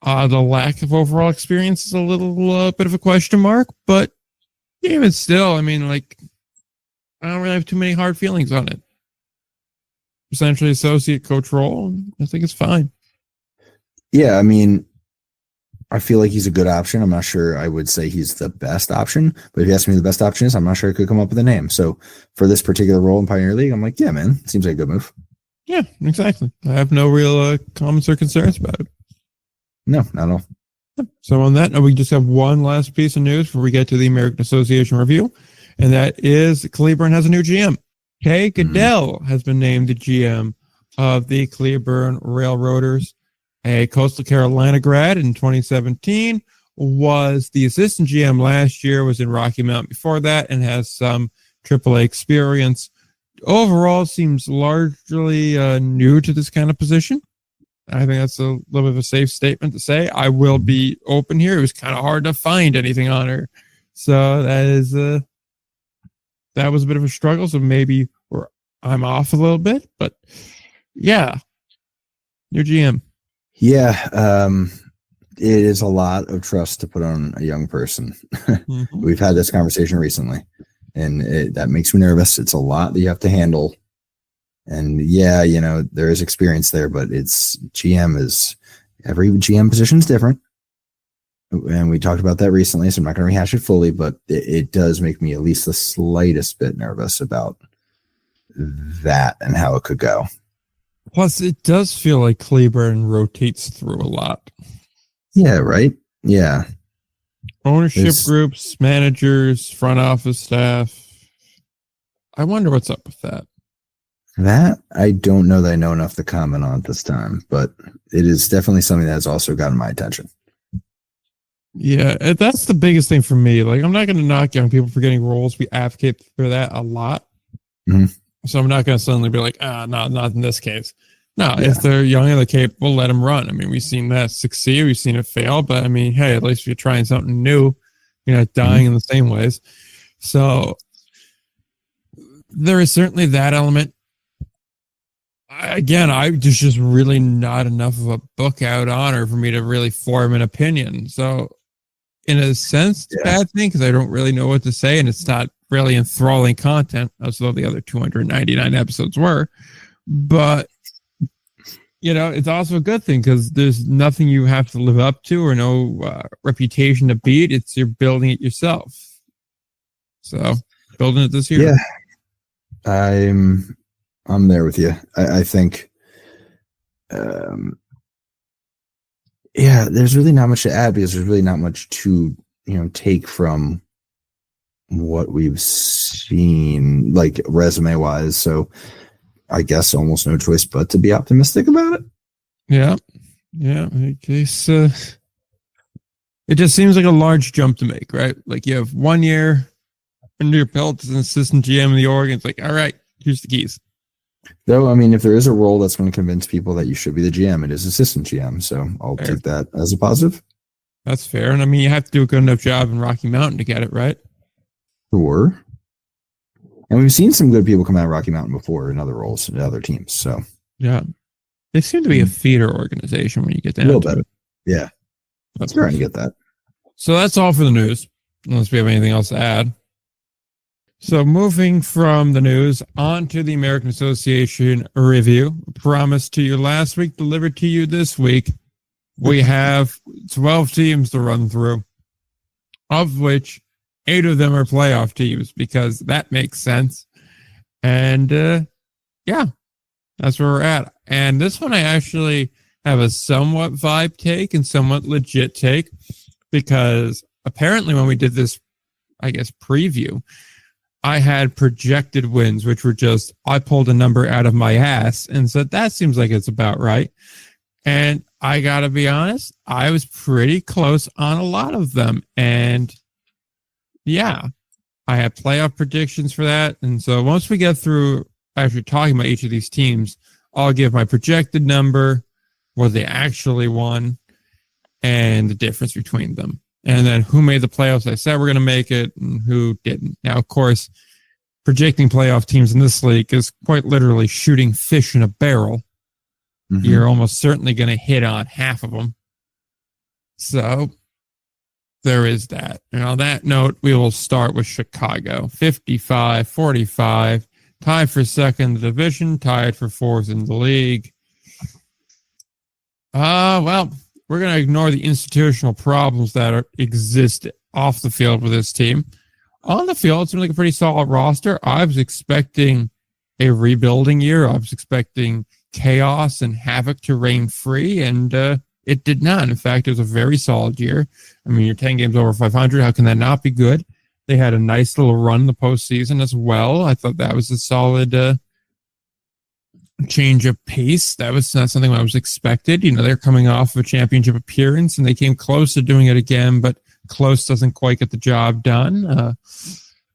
The lack of overall experience is a little bit of a question mark, but even still, I don't really have too many hard feelings on it. Essentially associate coach role, I think it's fine. Yeah, I feel like he's a good option. I'm not sure I would say he's the best option, but if you ask me who the best option is, I'm not sure I could come up with a name. So for this particular role in Pioneer League, I'm like, yeah, man, seems like a good move. Yeah, exactly. I have no real comments or concerns about it. No, not at all. So on that note, we just have one last piece of news before we get to the American Association review, and that is Cleburne has a new GM. Kay Goodell has been named the GM of the Cleburne Railroaders. a Coastal Carolina grad in 2017, was the assistant GM last year, was in Rocky Mount before that, and has some AAA experience. Overall, seems largely new to this kind of position. I think that's a little bit of a safe statement to say. I will be open here. It was kind of hard to find anything on her. So that was a bit of a struggle. So maybe I'm off a little bit, but yeah, your GM. Yeah. It is a lot of trust to put on a young person. Mm-hmm. We've had this conversation recently, and that makes me nervous. It's a lot that you have to handle. And yeah, there is experience there, but every GM position is different. And we talked about that recently, so I'm not going to rehash it fully, but it does make me at least the slightest bit nervous about that and how it could go. Plus, it does feel like Cleburne rotates through a lot. Yeah, right? Yeah. Ownership groups, managers, front office staff. I wonder what's up with that. That I don't know that I know enough to comment on at this time, but it is definitely something that has also gotten my attention. Yeah, that's the biggest thing for me. Like, I'm not going to knock young people for getting roles. We advocate for that a lot. Mm-hmm. So I'm not going to suddenly be like, no, not in this case. No, yeah. If they're young and they're capable, let them run. I mean, we've seen that succeed. We've seen it fail. But, I mean, hey, at least if you're trying something new, you're not dying in the same ways. So there is certainly that element. Again, there's just really not enough of a book out on her for me to really form an opinion. So in a sense, it's a bad thing because I don't really know what to say, and it's not really enthralling content, as though the other 299 episodes were. But it's also a good thing because there's nothing you have to live up to or no reputation to beat. You're building it yourself. So building it this year. Yeah, I'm there with you. I think, there's really not much to add because there's really not much to take from what we've seen, like resume wise. So I guess almost no choice but to be optimistic about it. Yeah. In case it just seems like a large jump to make, right? Like you have 1 year under your belt as an assistant GM in the org. It's like, all right, here's the keys. Though, I mean, if there is a role that's going to convince people that you should be the GM, it is assistant GM. So I'll take that as a positive. That's fair. And I mean, you have to do a good enough job in Rocky Mountain to get it, right? Sure. And we've seen some good people come out of Rocky Mountain before in other roles in other teams. So yeah, they seem to be a feeder organization when you get down to it. Yeah, that's trying to get that. So that's all for the news, unless we have anything else to add. So moving from the news on to the American Association review, promised to you last week, delivered to you this week. We have 12 teams to run through, of which 8 of them are playoff teams because that makes sense. And that's where we're at. And this one I actually have a somewhat vibe take and somewhat legit take because apparently when we did this, I guess, preview, I had projected wins, which were just, I pulled a number out of my ass and said, that seems like it's about right. And I got to be honest, I was pretty close on a lot of them. And yeah, I had playoff predictions for that. And so once we get through actually talking about each of these teams, I'll give my projected number, what they actually won, and the difference between them. And then who made the playoffs I said we're going to make it and who didn't. Now, of course, projecting playoff teams in this league is quite literally shooting fish in a barrel. Mm-hmm. You're almost certainly going to hit on half of them. So there is that. And on that note, we will start with Chicago. 55-45, tied for second in the division, tied for fourth in the league. Well, we're going to ignore the institutional problems that exist off the field with this team. On the field, it seems like a pretty solid roster. I was expecting a rebuilding year. I was expecting chaos and havoc to reign free, and it did not. In fact, it was a very solid year. I mean, you're 10 games over 500. How can that not be good? They had a nice little run in the postseason as well. I thought that was a solid change of pace. That was not something I was expected. They're coming off of a championship appearance and they came close to doing it again, but close doesn't quite get the job done.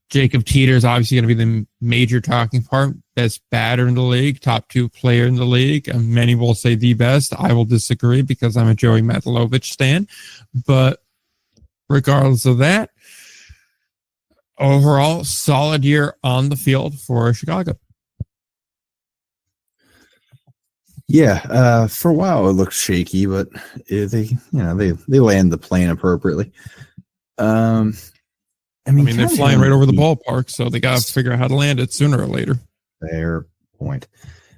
Jacob Teeter is obviously going to be the major talking part. Best batter in the league, top 2 player in the league. And many will say the best. I will disagree because I'm a Joey Matalovich stan. But regardless of that, overall, solid year on the field for Chicago. Yeah, for a while it looked shaky, but they land the plane appropriately. I mean they're flying right over the ballpark, so they got to figure out how to land it sooner or later. Fair point.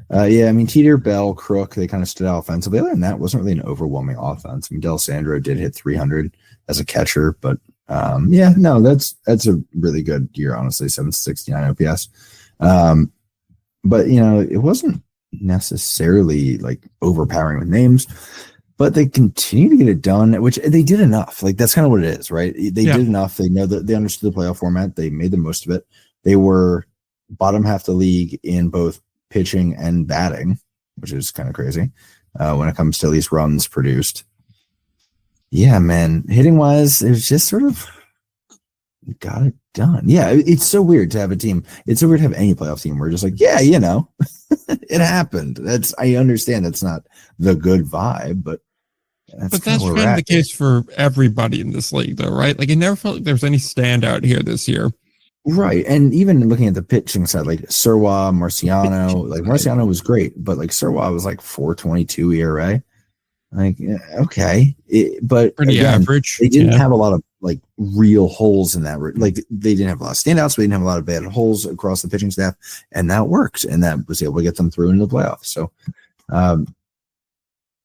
Yeah, I mean, Teeter, Bell, Crook, they kind of stood out offensively. Other than that, it wasn't really an overwhelming offense. I mean, Del Sandro did hit 300 as a catcher, but that's a really good year, honestly, 769 OPS. But, it wasn't necessarily like overpowering with names, but they continue to get it done, which they did enough. Like, that's kind of what it is, right? They did enough. They know that they understood the playoff format. They made the most of it. They were bottom half the league in both pitching and batting, which is kind of crazy when it comes to at least runs produced. Yeah, man. Hitting wise, it was just sort of got it done. Yeah, it's so weird to have a team. It's so weird to have any playoff team where just like, yeah, it happened. I understand that's not the good vibe, but that's kind of the case for everybody in this league, though, right? Like, it never felt like there was any standout here this year. Right. And even looking at the pitching side, like Surwa, Marciano, like Marciano was great, but like Surwa was like 4.22 ERA. Like, okay. But pretty again, average. They didn't have a lot of like real holes in that. Like, they didn't have a lot of standouts, but they didn't have a lot of bad holes across the pitching staff. And that worked. And that was able to get them through into the playoffs. So,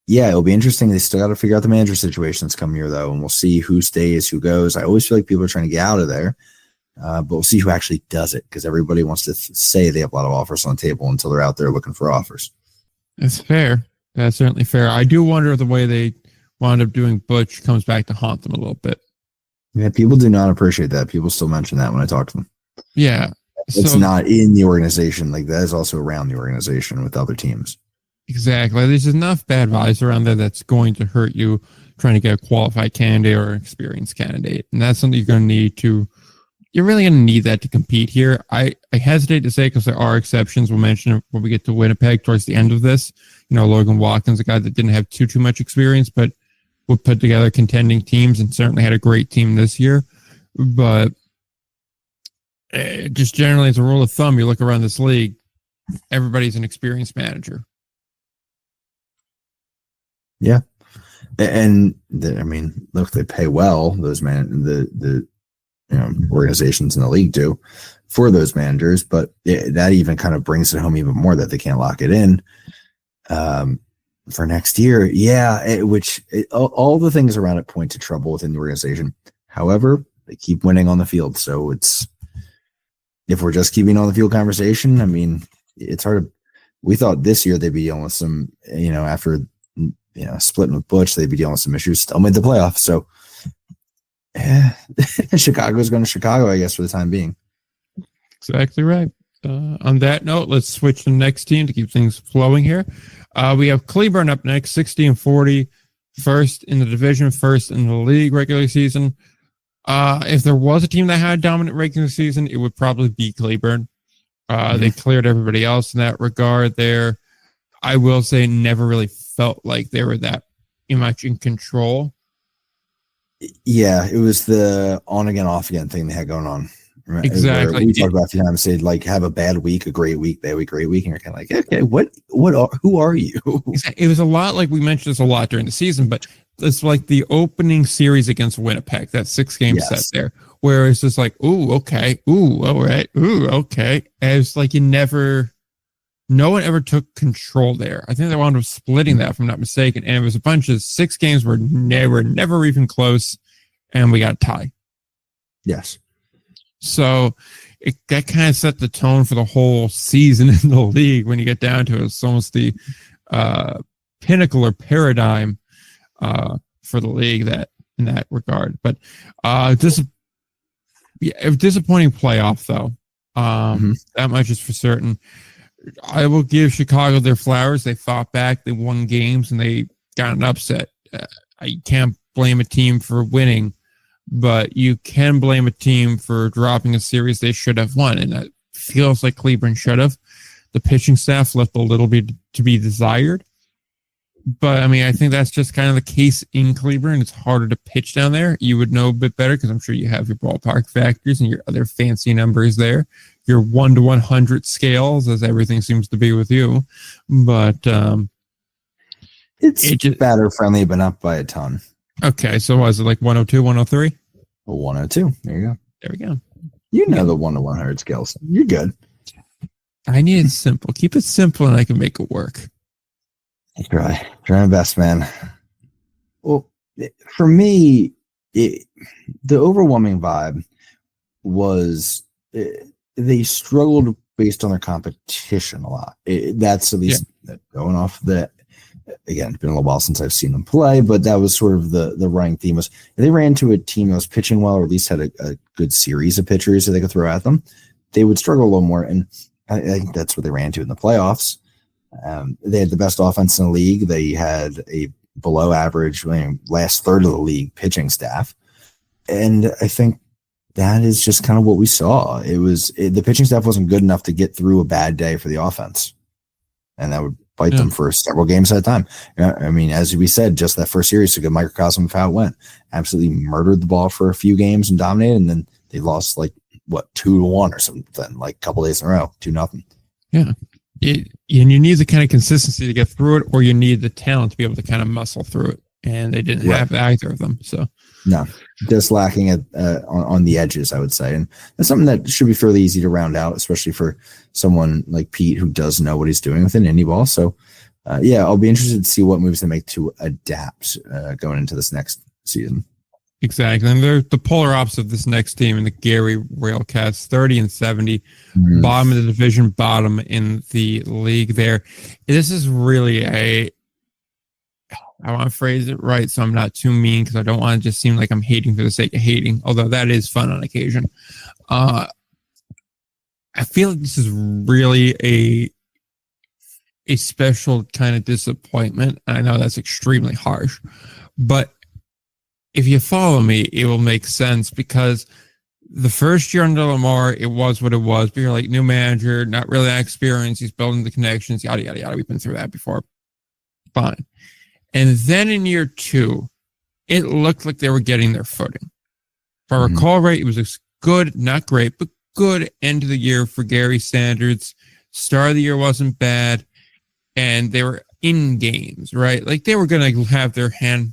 yeah, it'll be interesting. They still got to figure out the manager situations come year, though. And we'll see who stays, who goes. I always feel like people are trying to get out of there. But we'll see who actually does it, because everybody wants to say they have a lot of offers on the table until they're out there looking for offers. That's fair. That's certainly fair. I do wonder if the way they wound up doing Butch comes back to haunt them a little bit. Yeah, people do not appreciate that. People still mention that when I talk to them. Yeah. It's not in the organization. Like, that is also around the organization with other teams. Exactly. There's enough bad vibes around there that's going to hurt you trying to get a qualified candidate or an experienced candidate. And that's something you're going to need to. You're really going to need that to compete here. I hesitate to say, because there are exceptions. We'll mention it when we get to Winnipeg towards the end of this. Logan Watkins, a guy that didn't have too much experience, but would put together contending teams and certainly had a great team this year. But just generally, as a rule of thumb, you look around this league, everybody's an experienced manager. Yeah. And look, they pay well. Those organizations in the league do for those managers, but that even kind of brings it home even more that they can't lock it in for next year. Yeah, all the things around it point to trouble within the organization. However, they keep winning on the field, so if we're just keeping on the field conversation, it's hard to. We thought this year they'd be dealing with some, after splitting with Butch, they'd be dealing with some issues. Still made the playoffs, so. Yeah, Chicago's going to Chicago, I guess, for the time being. Exactly right. On that note, let's switch to the next team to keep things flowing here. We have Cleburne up next, 60-40, first in the division, first in the league regular season. If there was a team that had a dominant regular season, it would probably be Cleburne. They cleared everybody else in that regard there. I will say, never really felt like they were that much in control. Yeah, it was the on again, off again thing they had going on. Right? Exactly. We talked about a few times, say like have a bad week, a great week, bad week, great week, and you're kind of like, okay, who are you? It was a lot like we mentioned this a lot during the season, but it's like the opening series against Winnipeg, that 6-game set there, where it's just like, ooh, okay, ooh, all right, ooh, okay. And it's like no one ever took control there. I think they wound up splitting that, if I'm not mistaken. And it was a bunch of 6 games where they were never even close, and we got a tie. Yes. So that kind of set the tone for the whole season in the league when you get down to it. It's almost the pinnacle or paradigm for the league in that regard. But disappointing playoff, though. That much is for certain. I will give Chicago their flowers. They fought back. They won games, and they got an upset. I can't blame a team for winning, but you can blame a team for dropping a series they should have won, and that feels like Cleveland should have. The pitching staff left a little bit to be desired, but I mean, I think that's just kind of the case in Cleveland. It's harder to pitch down there. You would know a bit better because I'm sure you have your ballpark factors and your other fancy numbers there, your 1 to 100 scales, as everything seems to be with you. But it's just batter friendly, but not by a ton. Okay, so was it like 102, 103? 102. There you go. There we go. You know the 1 to 100 scales. You're good. I need it simple. Keep it simple, and I can make it work. Try my best, man. Well, for me, the overwhelming vibe was they struggled based on their competition a lot. That's at least going off the. Again, it's been a little while since I've seen them play, but that was sort of the running theme. Was they ran into a team that was pitching well, or at least had a good series of pitchers that they could throw at them, they would struggle a little more. And I think that's what they ran into in the playoffs. They had the best offense in the league. They had a below average, last third of the league pitching staff. And I think that is just kind of what we saw. The pitching staff wasn't good enough to get through a bad day for the offense. And that would bite them for several games at a time. I mean, as we said, just that first series, a good microcosm of how it went. Absolutely murdered the ball for a few games and dominated. And then they lost 2-1 or something, like a couple days in a row, 2-0. Yeah. And you need the kind of consistency to get through it, or you need the talent to be able to kind of muscle through it. And they didn't have either of them. So no, just lacking on the edges, I would say. And that's something that should be fairly easy to round out, especially for someone like Pete who does know what he's doing within Indy Ball. So I'll be interested to see what moves they make to adapt going into this next season. Exactly. And they're the polar opposite of this next team in the Gary Railcats, 30-70, bottom of the division, bottom in the league there. This is really I want to phrase it right so I'm not too mean, because I don't want to just seem like I'm hating for the sake of hating, although that is fun on occasion. I feel like this is really a special kind of disappointment. I know that's extremely harsh, but if you follow me, it will make sense, because the first year under Lamar, it was what it was. But you're like, new manager, not really that experience. He's building the connections, yada, yada, yada. We've been through that before. Fine. And then in year 2, it looked like they were getting their footing. If I recall right, it was a good, not great, but good end of the year for Gary standards. Start of the year wasn't bad. And they were in games, right? Like they were going to have their hand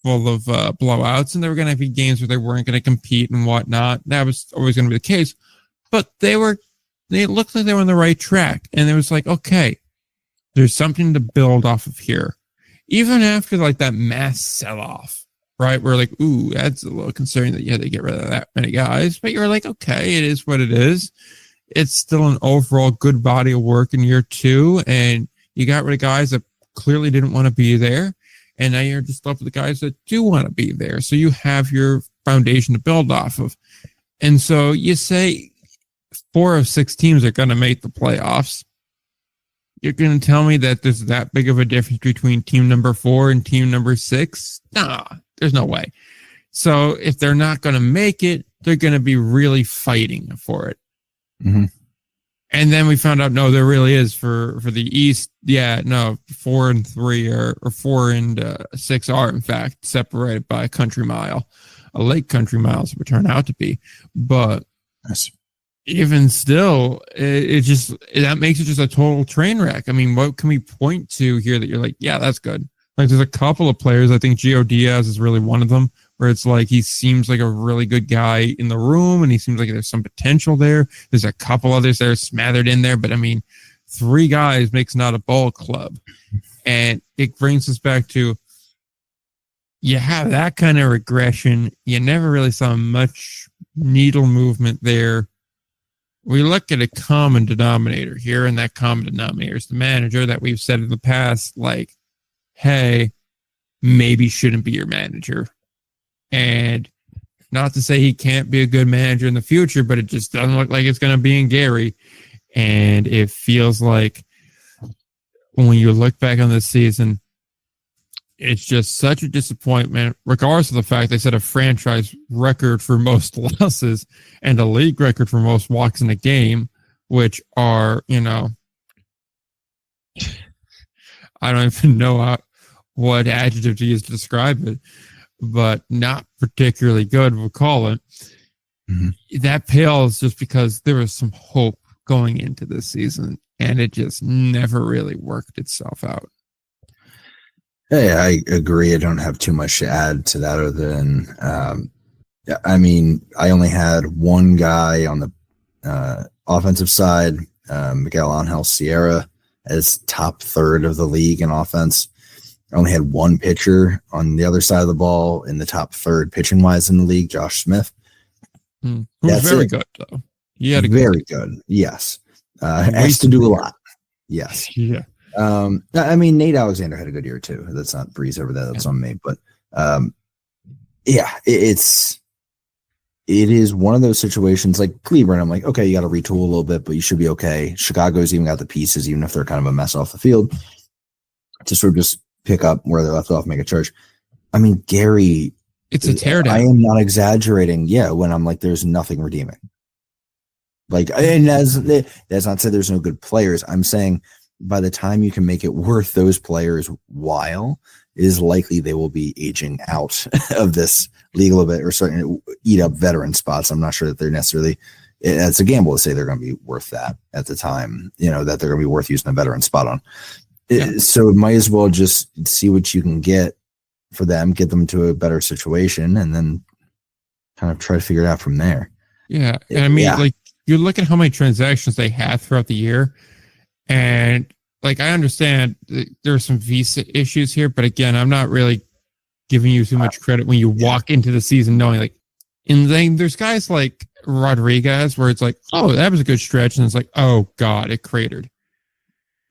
full of blowouts, and there were going to be games where they weren't going to compete and whatnot. That was always going to be the case, but they looked like they were on the right track, and it was like, okay, there's something to build off of here. Even after like that mass sell-off, right? We're like, ooh, that's a little concerning that you had to get rid of that many guys, but you're like, okay, it is what it is. It's still an overall good body of work in year 2, and you got rid of guys that clearly didn't want to be there. And now you're just left with the guys that do want to be there. So you have your foundation to build off of. And so you say 4 of 6 teams are going to make the playoffs. You're going to tell me that there's that big of a difference between team number 4 and team number 6? Nah, there's no way. So if they're not going to make it, they're going to be really fighting for it. Mm-hmm. And then we found out, no, there really is for the East. Yeah, no, 4 and 3 or 4 and 6 are in fact separated by a country mile, a lake country mile, as it would turn out to be. But even still, that makes it just a total train wreck. I mean, what can we point to here that you're like, yeah, that's good? Like, there's a couple of players. I think Gio Diaz is really one of them, where it's like he seems like a really good guy in the room, and he seems like there's some potential there. There's a couple others that are smothered in there, but I mean, 3 guys makes not a ball club. And it brings us back to, you have that kind of regression. You never really saw much needle movement there. We look at a common denominator here, and that common denominator is the manager that we've said in the past, like, hey, maybe shouldn't be your manager. And not to say he can't be a good manager in the future, but it just doesn't look like it's going to be in Gary. And it feels like when you look back on this season, it's just such a disappointment, regardless of the fact they set a franchise record for most losses and a league record for most walks in a game, which are, I don't even know what adjective to use to describe it, but not particularly good, we'll call it. Mm-hmm. That pales just because there was some hope going into this season, and it just never really worked itself out. Hey, I agree. I don't have too much to add to that other than, I only had one guy on the offensive side, Miguel Angel Sierra, as top third of the league in offense. I only had one pitcher on the other side of the ball in the top third pitching wise in the league, Josh Smith. Who's very good, though. Yeah, very good. Yes. Has to do a lot. Yes. Yeah. Nate Alexander had a good year too. Let's not breeze over that. That's on me. But it is one of those situations like Cleveland. I'm like, okay, you got to retool a little bit, but you should be okay. Chicago's even got the pieces, even if they're kind of a mess off the field, to sort of just pick up where they left off, make a charge. Gary, it's a teardown. I am not exaggerating. Yeah, when I'm like, there's nothing redeeming. And that's not to say there's no good players. I'm saying by the time you can make it worth those players' while, it is likely they will be aging out of this league a little bit or starting to eat up veteran spots. I'm not sure that they're necessarily, it's a gamble to say they're going to be worth that at the time, that they're going to be worth using a veteran spot on. So it might as well just see what you can get for them, get them to a better situation, and then kind of try to figure it out from there. Yeah. And you look at how many transactions they have throughout the year, and I understand there are some visa issues here, but again, I'm not really giving you too much credit when you walk into the season knowing and then there's guys like Rodriguez where it's like, oh, that was a good stretch, and it's like, oh God, it cratered.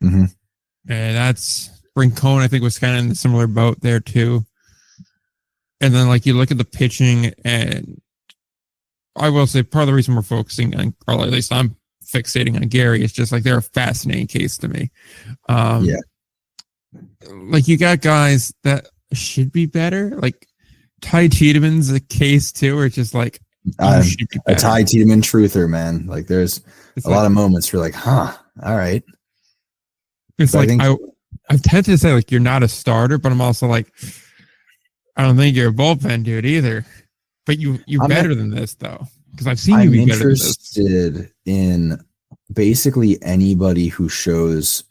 Mm-hmm. And that's Rincon, I think, was kind of in a similar boat there too. And then you look at the pitching, and I will say part of the reason we're focusing on, or at least I'm fixating on Gary, is just they're a fascinating case to me. You got guys that should be better. Ty Tiedemann's a case too, where it's just a Ty Tiedemann truther, man. There's a lot of moments where you're all right. It's I've tended to say you're not a starter, but I'm also I don't think you're a bullpen dude either. But you're better than this though, because I've seen you be better than this. I'm interested in basically anybody who shows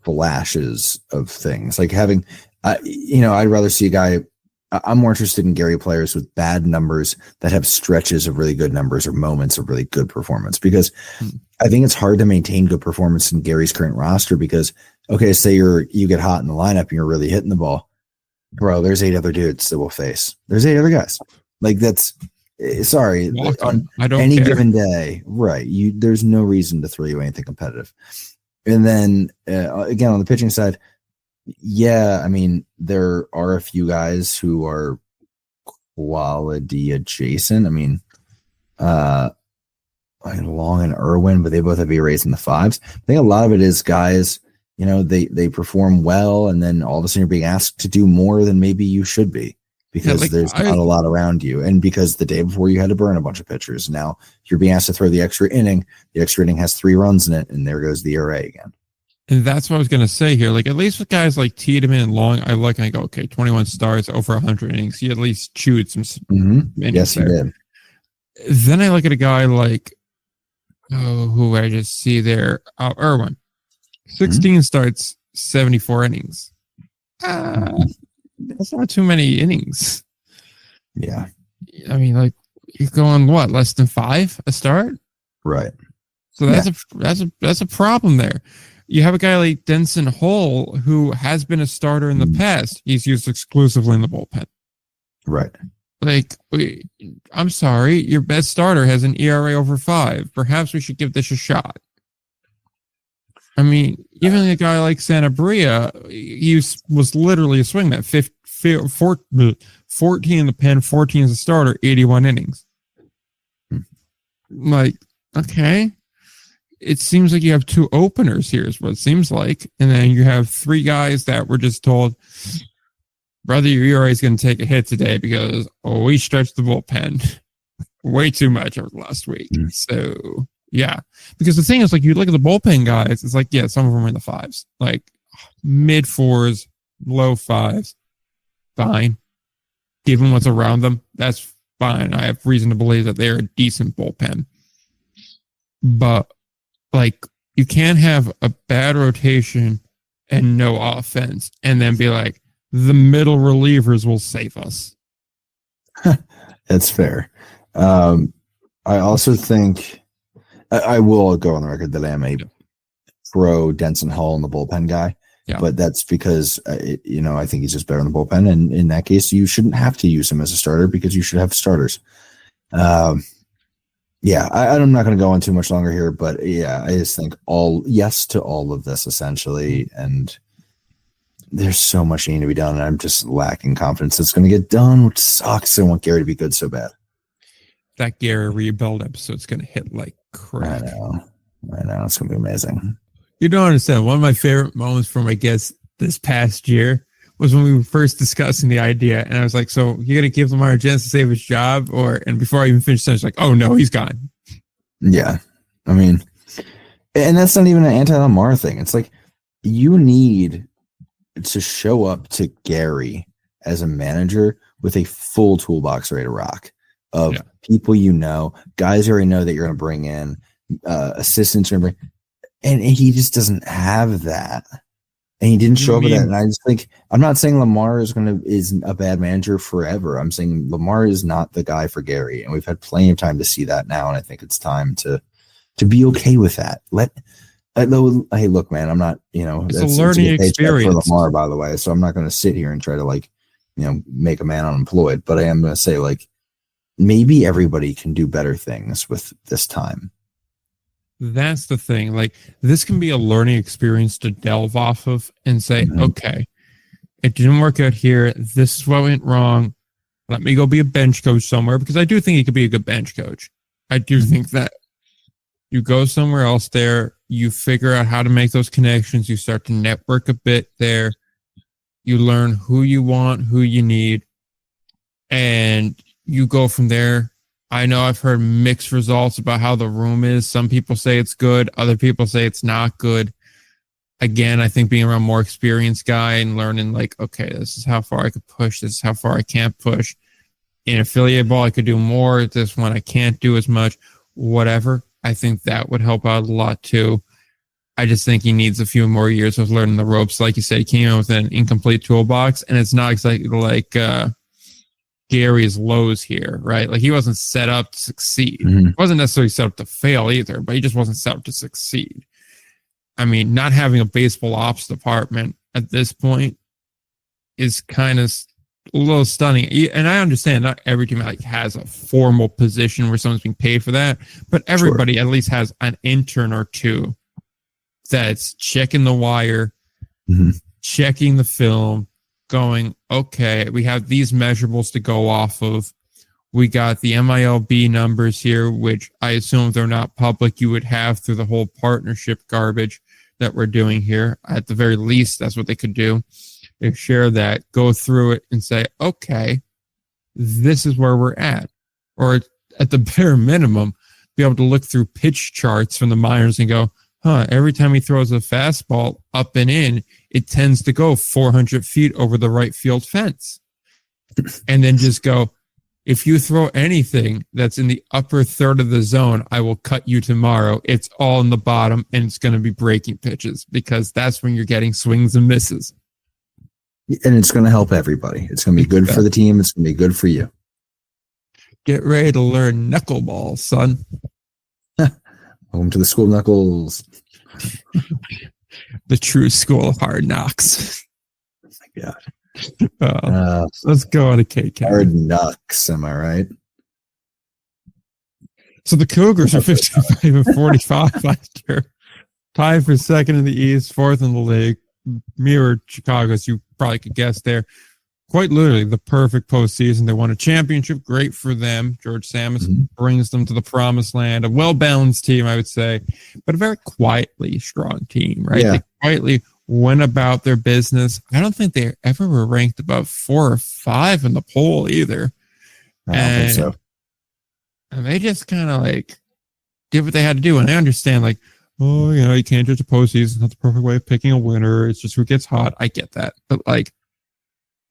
flashes of things, having, I'd rather see a guy. I'm more interested in Gary players with bad numbers that have stretches of really good numbers or moments of really good performance, because I think it's hard to maintain good performance in Gary's current roster because, okay, say you get hot in the lineup and you're really hitting the ball, bro, there's 8 other dudes that we'll face. There's 8 other guys. That's, sorry, on any given day, right? There's no reason to throw you anything competitive. And then again, on the pitching side, there are a few guys who are quality adjacent. Long and Irwin, but they both have ERAs in the 5s. I think a lot of it is guys, they perform well, and then all of a sudden you're being asked to do more than maybe you should be because there's not a lot around you. And because the day before you had to burn a bunch of pitchers, now you're being asked to throw the extra inning. The extra inning has 3 runs in it, and there goes the ERA again. And that's what I was going to say here. At least with guys like Tiedemann and Long, I look and I go, okay, 21 starts, over 100 innings. He at least chewed some innings. Yes, he did. Then I look at a guy who I just see there, Irwin. 16 starts, 74 innings. That's not too many innings. Yeah. You're going less than 5 a start? Right. So that's a problem there. You have a guy like Denson Hull who has been a starter in the past. He's used exclusively in the bullpen. Right. I'm sorry, your best starter has an ERA over 5. Perhaps we should give this a shot. Even a guy like Sanabria, he was literally a swingman. 14 in the pen, 14 as a starter, 81 innings. Okay. it seems like you have two openers here is what it seems like. And then you have three guys that were just told, brother, your ERA is going to take a hit today because we stretched the bullpen way too much over the last week. So, yeah. Because the thing is, like, you look at the bullpen guys, it's like, yeah, some of them are in the fives. Like, mid fours, low fives. Fine. Given what's around them, that's fine. I have reason to believe that they're a decent bullpen. But, like, you can't have a bad rotation and no offense and then be like, the middle relievers will save us. That's fair. I also think I will go on the record that I am a pro Denson Hall in the bullpen guy. Yeah. But that's because, I think he's just better in the bullpen. And in that case, you shouldn't have to use him as a starter because you should have starters. I'm not going to go on too much longer here, but yeah, I just think yes to all of this essentially. And there's so much needing to be done. And I'm just lacking confidence it's going to get done, which sucks. I want Gary to be good so bad. That Gary rebuild episode's going to hit like crap. I know. It's going to be amazing. You don't understand. One of my favorite moments from, I guess, this past year was when we were first discussing the idea. And I was like, so you're going to give Lamar a chance to save his job? And before I even finished, I was like, oh no, he's gone. Yeah. I mean, and that's not even an anti-Lamar thing. It's like, you need to show up to Gary as a manager with a full toolbox ready to rock of people, guys you already know that you're going to bring in, assistants you're going to bring. And he just doesn't have that. And he didn't show up with that. And I just think, I'm not saying Lamar is a bad manager forever. I'm saying Lamar is not the guy for Gary. And we've had plenty of time to see that now. And I think it's time to be okay with that. Hey, look, man, I'm not, it's a learning experience for Lamar, by the way. So I'm not going to sit here and try to make a man unemployed, but I am going to say maybe everybody can do better things with this time. That's the thing. Like, this can be a learning experience to delve off of and say, okay, it didn't work out here. This is what went wrong. Let me go be a bench coach somewhere, because I do think he could be a good bench coach. I do think that you go somewhere else there, you figure out how to make those connections, you start to network a bit there, you learn who you want, who you need, and you go from there. I know I've heard mixed results about how the room is. Some people say it's good. Other people say it's not good. Again, I think being around more experienced guy and learning okay, this is how far I could push. This is how far I can't push. In affiliate ball, I could do more. This one, I can't do as much. Whatever. I think that would help out a lot too. I just think he needs a few more years of learning the ropes. Like you said, he came in with an incomplete toolbox, and it's not exactly like Gary's lows here, right? Like, he wasn't set up to succeed. He wasn't necessarily set up to fail either, but he just wasn't set up to succeed. I mean, not having a baseball ops department at this point is kind of a little stunning. And I understand not every team has a formal position where someone's being paid for that, but everybody at least has an intern or two that's checking the wire, checking the film, going, okay, we have these measurables to go off of. We got the MILB numbers here, which I assume if they're not public, you would have through the whole partnership garbage that we're doing here. At the very least, that's what they could do. They share that, go through it, and say, okay, this is where we're at. Or at the bare minimum, be able to look through pitch charts from the minors and go, every time he throws a fastball up and in, it tends to go 400 feet over the right field fence. And then just go, if you throw anything that's in the upper third of the zone, I will cut you tomorrow. It's all in the bottom, and it's going to be breaking pitches, because that's when you're getting swings and misses. And it's going to help everybody. It's going to be good for the team. It's going to be good for you. Get ready to learn knuckleball, son. Welcome to the school of knuckles. The true school of hard knocks. Oh my God. Let's go on a cake. Hard knocks, am I right? So the Cougars are 55 and 45 last year. Tied for second in the East, fourth in the league. Mirrored Chicago, as you probably could guess there. quite literally the perfect postseason. They won a championship. Great for them. George Samus brings them to the promised land. A well-balanced team, I would say, but a very quietly strong team, right? Yeah. They quietly went about their business. I don't think they ever were ranked above 4 or 5 in the poll either. I don't think so. And they just kind of like did what they had to do. And I understand, like, oh, you can't judge a postseason. It's not the perfect way of picking a winner. It's just who gets hot. I get that.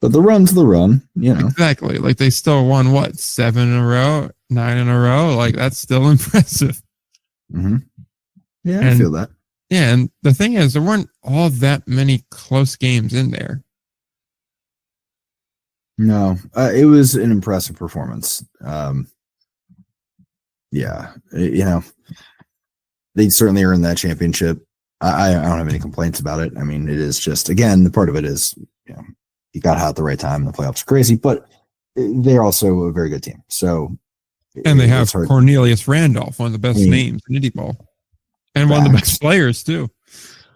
But the run's the run, Exactly. Like, they still won, 7 in a row, 9 in a row? Like, that's still impressive. Mm-hmm. Yeah, I feel that. Yeah, and the thing is, there weren't all that many close games in there. No, it was an impressive performance. Yeah, they certainly earned that championship. I don't have any complaints about it. I mean, it is just, again, the part of it is, you got hot at the right time. The playoffs are crazy, but they're also a very good team. So, and they have Cornelius Randolph, one of the best names in Indy Ball, and one of the best players too.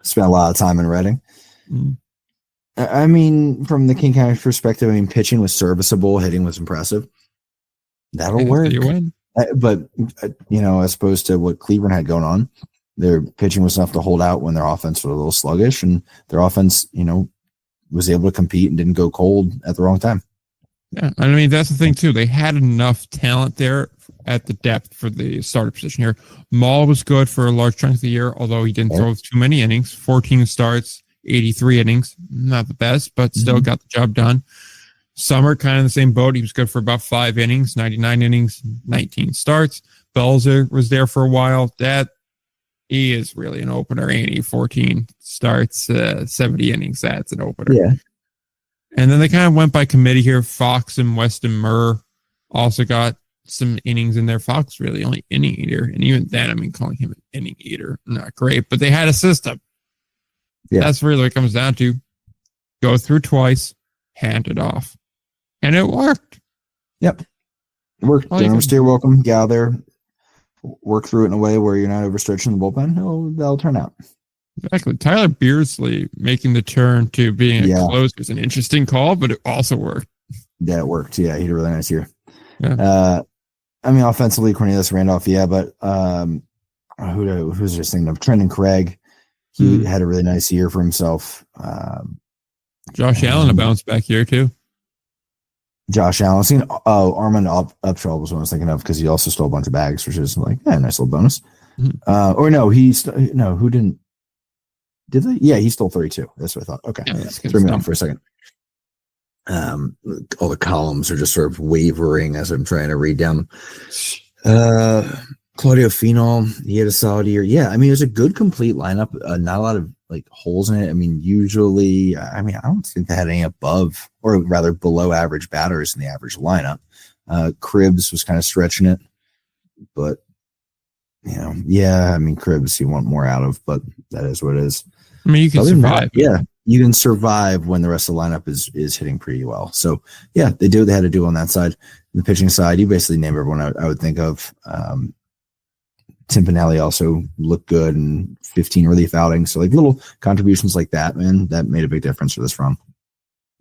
Spent a lot of time in Reading. I mean, from the King County perspective, pitching was serviceable, hitting was impressive. That'll work. You win. But as opposed to what Cleveland had going on, their pitching was enough to hold out when their offense was a little sluggish, and their offense, was able to compete and didn't go cold at the wrong time. Yeah, I mean, that's the thing too. They had enough talent there at the depth for the starter position here. Maul was good for a large chunk of the year, although he didn't throw too many innings. 14 starts, 83 innings. Not the best, but still got the job done. Summer, kind of the same boat. He was good for about 5 innings, 99 innings, 19 starts. Belzer was there for a while. He is really an opener, ain't he? 14 starts, 70 innings. That's an opener. Yeah. And then they kind of went by committee here. Fox and Weston Murr also got some innings in there. Fox really only inning eater. And even then, calling him an inning eater, not great. But they had a system. Yeah. That's really what it comes down to. Go through twice, hand it off. And it worked. Yep. It worked. You're welcome. Get out there. Work through it in a way where you're not overstretching the bullpen. That'll turn out. Exactly. Tyler Beersley making the turn to being a closer is an interesting call, but it also worked. Yeah, it worked. Yeah, he had a really nice year. Yeah. Offensively, Cornelius Randolph, but who's just thinking of Trenton Craig? He had a really nice year for himself. Josh Allen, a bounce back year too. Josh Allen. Armand Upshaw was what I was thinking of because he also stole a bunch of bags, which is like, nice little bonus. Who didn't? Did they? Yeah, he stole 32. That's what I thought. Okay. Threw me off for a second. All the columns are just sort of wavering as I'm trying to read down them. Claudio Phenol, he had a solid year. Yeah, it was a good complete lineup. Not a lot of holes in it. Usually, I don't think they had any above or rather below average batters in the average lineup. Cribbs was kind of stretching it, but Cribbs you want more out of, but that is what it is. You can survive. You can survive when the rest of the lineup is hitting pretty well. So yeah, they did what they had to do on that side. The pitching side, you basically name everyone I would think of. Tim Pinelli also looked good in 15 relief outings. So little contributions like that, man, that made a big difference for this run.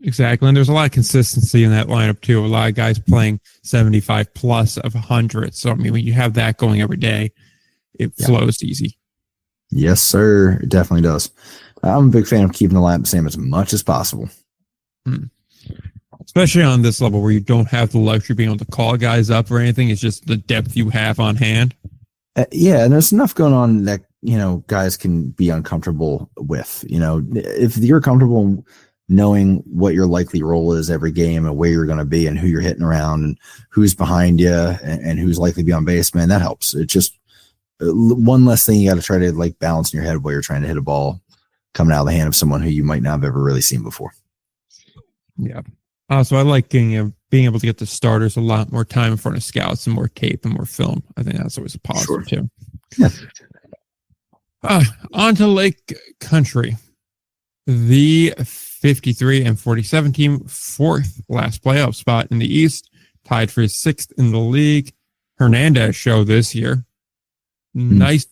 Exactly. And there's a lot of consistency in that lineup too. A lot of guys playing 75 plus of 100. So, when you have that going every day, it flows easy. Yes, sir. It definitely does. I'm a big fan of keeping the lineup the same as much as possible. Especially on this level where you don't have the luxury of being able to call guys up or anything. It's just the depth you have on hand. And there's enough going on that, guys can be uncomfortable with. If you're comfortable knowing what your likely role is every game and where you're going to be and who you're hitting around and who's behind you and who's likely to be on base, man, that helps. It's just one less thing you got to try to balance in your head while you're trying to hit a ball coming out of the hand of someone who you might not have ever really seen before. Yeah. So I like being able to get the starters a lot more time in front of scouts and more tape and more film. I think that's always a positive too. Yeah. On to Lake Country. The 53 and 47 team, 4th last playoff spot in the East, tied for 6th in the league. Hernandez show this year. Nice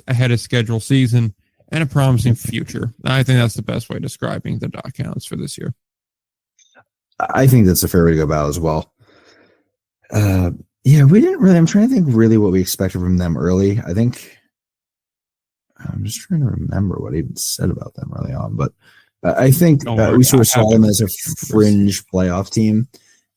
ahead of schedule season and a promising future. I think that's the best way of describing the Dock Hounds for this year. I think that's a fair way to go about it as well. Yeah, we didn't really. I'm trying to think really what we expected from them early. I think I'm just trying to remember what I even said about them early on, but I think we sort of saw them as a fringe playoff team,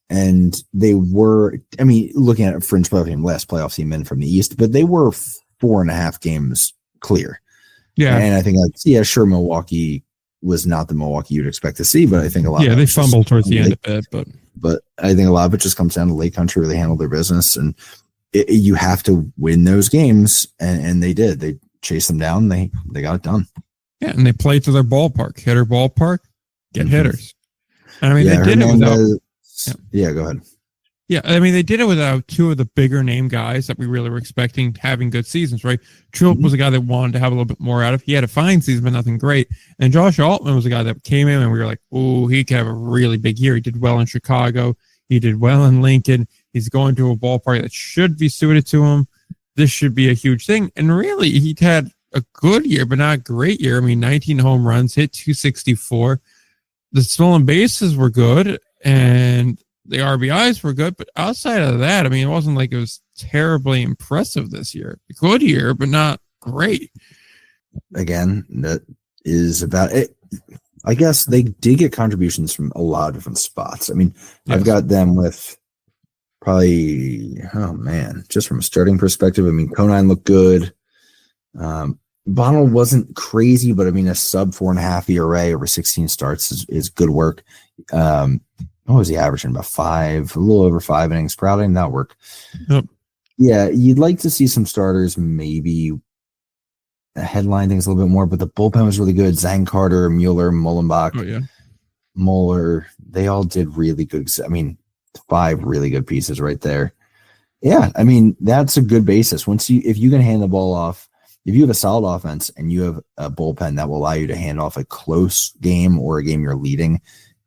and they were. I mean, looking at a fringe playoff team, last playoff team in from the East, but they were 4.5 games clear. Yeah, and I think sure, Milwaukee was not the Milwaukee you'd expect to see, but I think a lot. Yeah, they fumbled towards the end of it, but I think a lot of it just comes down to Lake Country where they handle their business, and you have to win those games, and they did. They chased them down. They got it done. Yeah, and they played to their ballpark. Hitter ballpark, get hitters. And I mean, they did it without. Yeah, go ahead. Yeah, I mean, they did it without two of the bigger name guys that we really were expecting having good seasons, right? Tripp was a guy that wanted to have a little bit more out of. He had a fine season, but nothing great. And Josh Altman was a guy that came in and we were like, oh, he could have a really big year. He did well in Chicago. He did well in Lincoln. He's going to a ballpark that should be suited to him. This should be a huge thing. And really, he had a good year, but not a great year. I mean, 19 home runs, hit 264. The stolen bases were good, and the RBIs were good, but outside of that, I mean, it wasn't like it was terribly impressive this year. A good year, but not great. Again, that is about it. I guess they did get contributions from a lot of different spots. I mean, yes. I've got them with probably, just from a starting perspective, I mean, Conine looked good. Bonnell wasn't crazy, but I mean, a sub 4.5 ERA over 16 starts is good work. What was he averaging? About a little over 5 innings per outing. That work. Yep. Yeah, you'd like to see some starters maybe headline things a little bit more, but the bullpen was really good. Zang Carter, Mueller, Mullenbach, Mueller, they all did really good. I mean, 5 really good pieces right there. Yeah, I mean, that's a good basis. If you can hand the ball off, if you have a solid offense and you have a bullpen that will allow you to hand off a close game or a game you're leading,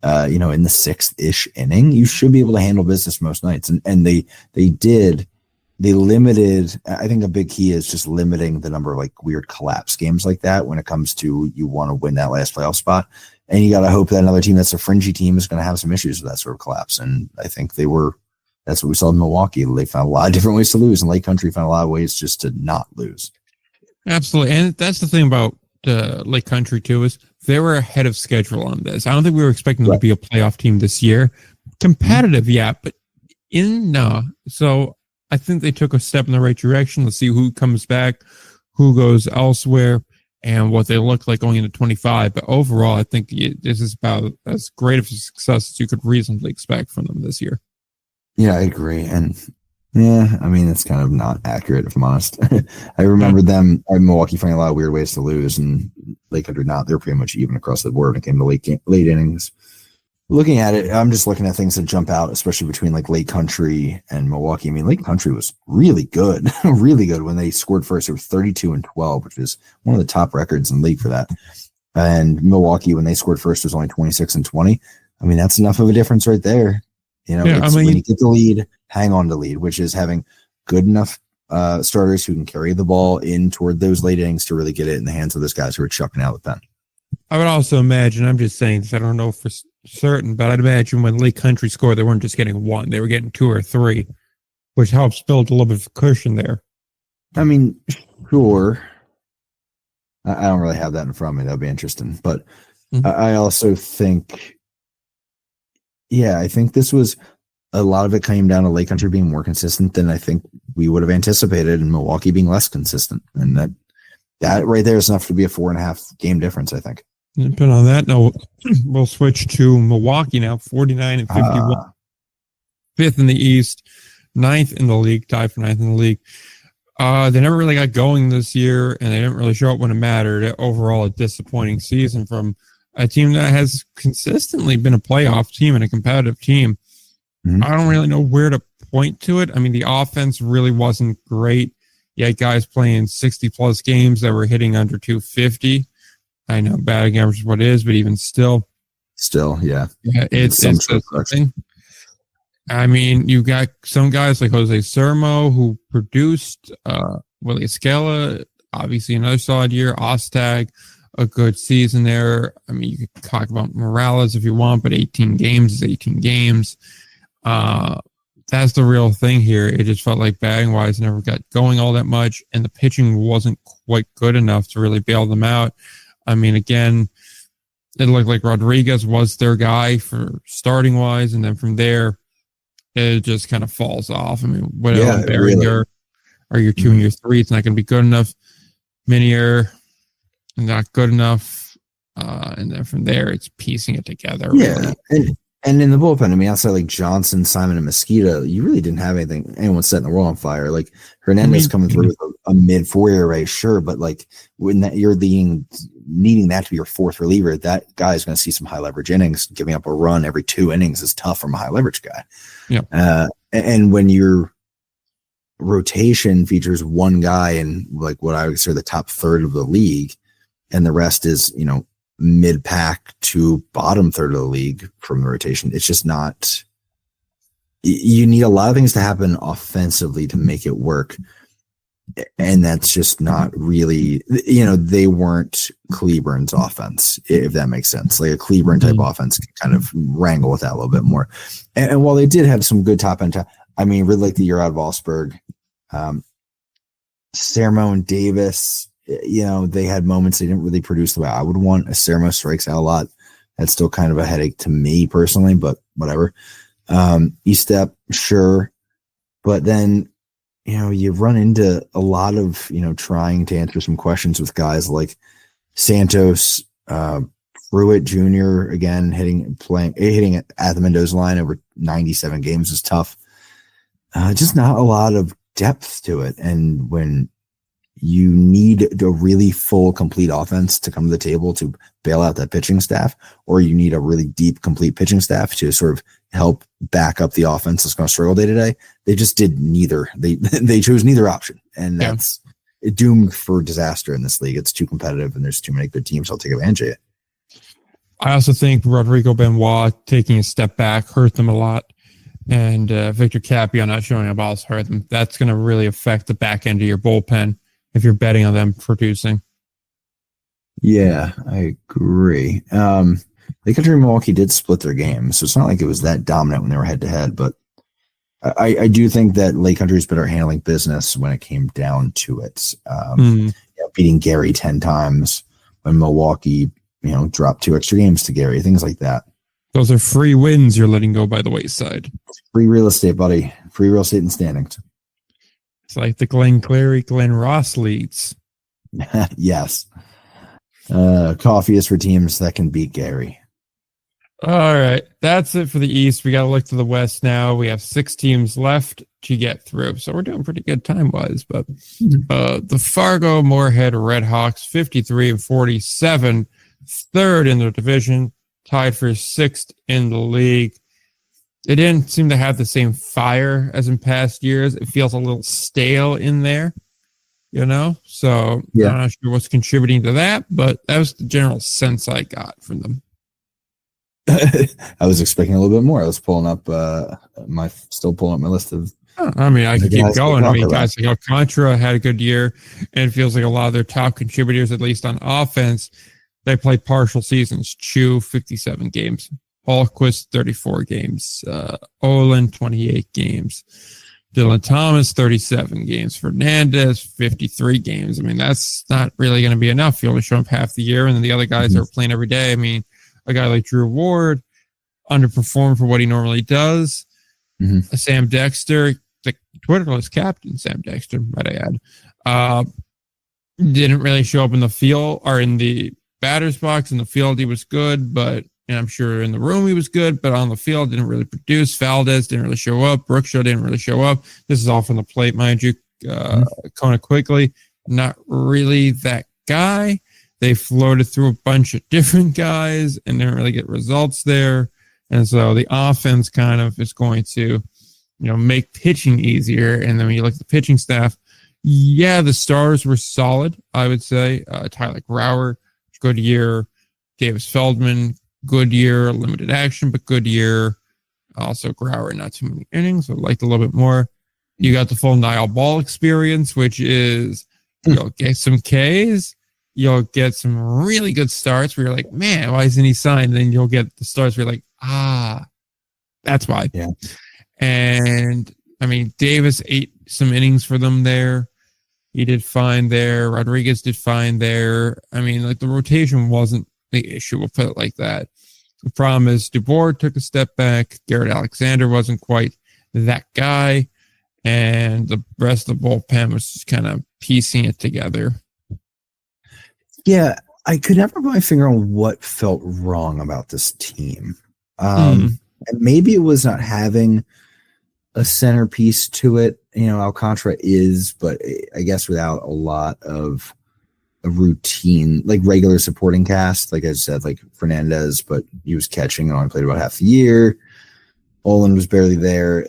in the 6th-ish inning, you should be able to handle business most nights. And they did. They limited. I think a big key is just limiting the number of like weird collapse games like that when it comes to you want to win that last playoff spot. And you got to hope that another team that's a fringy team is going to have some issues with that sort of collapse. And I think that's what we saw in Milwaukee. They found a lot of different ways to lose, and Lake Country found a lot of ways just to not lose. Absolutely. And that's the thing about Lake Country too, is they were ahead of schedule on this. I don't think we were expecting them to be a playoff team this year. Competitive, but so I think they took a step in the right direction. Let's see who comes back, who goes elsewhere, and what they look like going into 25. But overall, I think this is about as great of a success as you could reasonably expect from them this year. Yeah, I agree. And yeah, I mean, it's kind of not accurate, if I'm honest. I remember them, Milwaukee, finding a lot of weird ways to lose, and Lake Country not. They're pretty much even across the board when it came to late innings. Looking at it, I'm just looking at things that jump out, especially between like Lake Country and Milwaukee. I mean, Lake Country was really good, really good when they scored first. It was 32-12, which is one of the top records in the league for that. And Milwaukee, when they scored first, was only 26-20. I mean, that's enough of a difference right there. When you get the lead, hang on to lead, which is having good enough starters who can carry the ball in toward those late innings to really get it in the hands of those guys who are chucking out the pen. I would also imagine, I'm just saying this, I don't know for certain, but I'd imagine when Lake Country scored, they weren't just getting 1, they were getting 2 or 3, which helps build a little bit of cushion there. I mean, sure. I don't really have that in front of me. That'd be interesting. But I also think, I think this was a lot of it came down to Lake Country being more consistent than I think we would have anticipated, and Milwaukee being less consistent. And that right there is enough to be a 4.5 game difference, I think. And on that note, we'll switch to Milwaukee now, 49-51, 5th in the East, 9th in the league, tied for 9th in the league. They never really got going this year, and they didn't really show up when it mattered. Overall, a disappointing season from a team that has consistently been a playoff team and a competitive team. I don't really know where to point to it. I mean, the offense really wasn't great. You had guys playing 60-plus games that were hitting under 250. I know batting average is what it is, but even still. Yeah. It's something. I mean, you got some guys like Jose Sermo who produced, Willie Escala, obviously another solid year, Ostag, a good season there. I mean, you could talk about Morales if you want, but 18 games is 18 games. That's the real thing here. It just felt like batting wise never got going all that much, and the pitching wasn't quite good enough to really bail them out. I mean, again, it looked like Rodriguez was their guy for starting wise, and then from there, it just kind of falls off. I mean, what else? Barringer or your 2 and your 3, it's not going to be good enough. Minier, not good enough. And then from there, it's piecing it together. Yeah. Really. And in the bullpen, I mean, outside like Johnson, Simon, and Mosquito, you really didn't have anyone setting the world on fire. Like Hernandez coming through with a mid-4 ERA, sure, but like when you're needing that to be your fourth reliever, that guy is going to see some high leverage innings. Giving up a run every 2 innings is tough from a high leverage guy. Yeah. And when your rotation features one guy in like what I would say the top third of the league, and the rest is, mid-pack to bottom third of the league from the rotation, it's just not. You need a lot of things to happen offensively to make it work, and that's just not really. They weren't Cleburne's offense, if that makes sense. Like a Cleburne type offense can kind of wrangle with that a little bit more. And while they did have some good top end, I mean, really like the year out of Allsburg, Sermo and Davis. They had moments they didn't really produce the way I would want. Sermo strikes out a lot. That's still kind of a headache to me personally, but whatever. Estep, sure. But then, you run into a lot of, trying to answer some questions with guys like Santos, Pruitt Jr., again, hitting at the Mendoza line over 97 games is tough. Just not a lot of depth to it. And when you need a really full, complete offense to come to the table to bail out that pitching staff, or you need a really deep, complete pitching staff to sort of help back up the offense that's going to struggle day to day. They just did neither. They chose neither option, and that's doomed for disaster in this league. It's too competitive, and there's too many good teams. I'll take advantage of it. I also think Rodrigo Benoit taking a step back hurt them a lot, and Victor Capio not showing up also hurt them. That's going to really affect the back end of your bullpen if you're betting on them producing. Yeah, I agree. Lake Country and Milwaukee did split their games, so it's not like it was that dominant when they were head-to-head, but I do think that Lake Country's better handling business when it came down to it. Beating Gary 10 times when Milwaukee, dropped 2 extra games to Gary, things like that. Those are free wins you're letting go by the wayside. Free real estate, buddy. Free real estate in standings. It's like the Glenn Clary, Glenn Ross leads. Yes. Coffee is for teams that can beat Gary. All right. That's it for the East. We got to look to the West now. We have 6 teams left to get through. So we're doing pretty good time-wise. But the Fargo Moorhead Redhawks, 53-47, third in their division, tied for 6th in the league. They didn't seem to have the same fire as in past years. It feels a little stale in there, So I'm not sure what's contributing to that, but that was the general sense I got from them. I was expecting a little bit more. I was pulling up my list of. I can keep going. Guys like Alcantara had a good year, and it feels like a lot of their top contributors, at least on offense, they played partial seasons. Chu, 57 games. Hallquist, 34 games. Olin, 28 games. Dylan Thomas, 37 games. Fernandez, 53 games. I mean, that's not really going to be enough. You only show up half the year, and then the other guys are playing every day. I mean, a guy like Drew Ward underperformed for what he normally does. Sam Dexter, the Twitterless captain, Sam Dexter, might I add, didn't really show up in the field or in the batter's box. In the field, he was good, but I'm sure in the room he was good, but on the field didn't really produce. Valdez didn't really show up. Brookshaw didn't really show up. This is all from the plate, mind you. Kona Quigley, not really that guy. They floated through a bunch of different guys and didn't really get results there. And so the offense kind of is going to, make pitching easier. And then when you look at the pitching staff, the stars were solid, I would say. Tyler Grauer, good year. Davis Feldman, good year. Limited action, but good year. Also Grauer, not too many innings. I liked a little bit more. You got the full Niall Ball experience, which is, get some Ks, you'll get some really good starts where you're like, man, why isn't he signed? And then you'll get the starts where you're like, that's why. Yeah. And I mean, Davis ate some innings for them there. He did fine there. Rodriguez did fine there. I mean, like the rotation wasn't the issue. We'll put it like that. The problem is DeBoer took a step back. Garrett Alexander wasn't quite that guy. And the rest of the bullpen was just kind of piecing it together. Yeah, I could never put my finger on what felt wrong about this team. And maybe it was not having a centerpiece to it. You know, Alcantara is, but I guess without a lot of a routine, like regular supporting cast, like I said, like Fernandez, but he was catching and only played about half the year. Olin was barely there.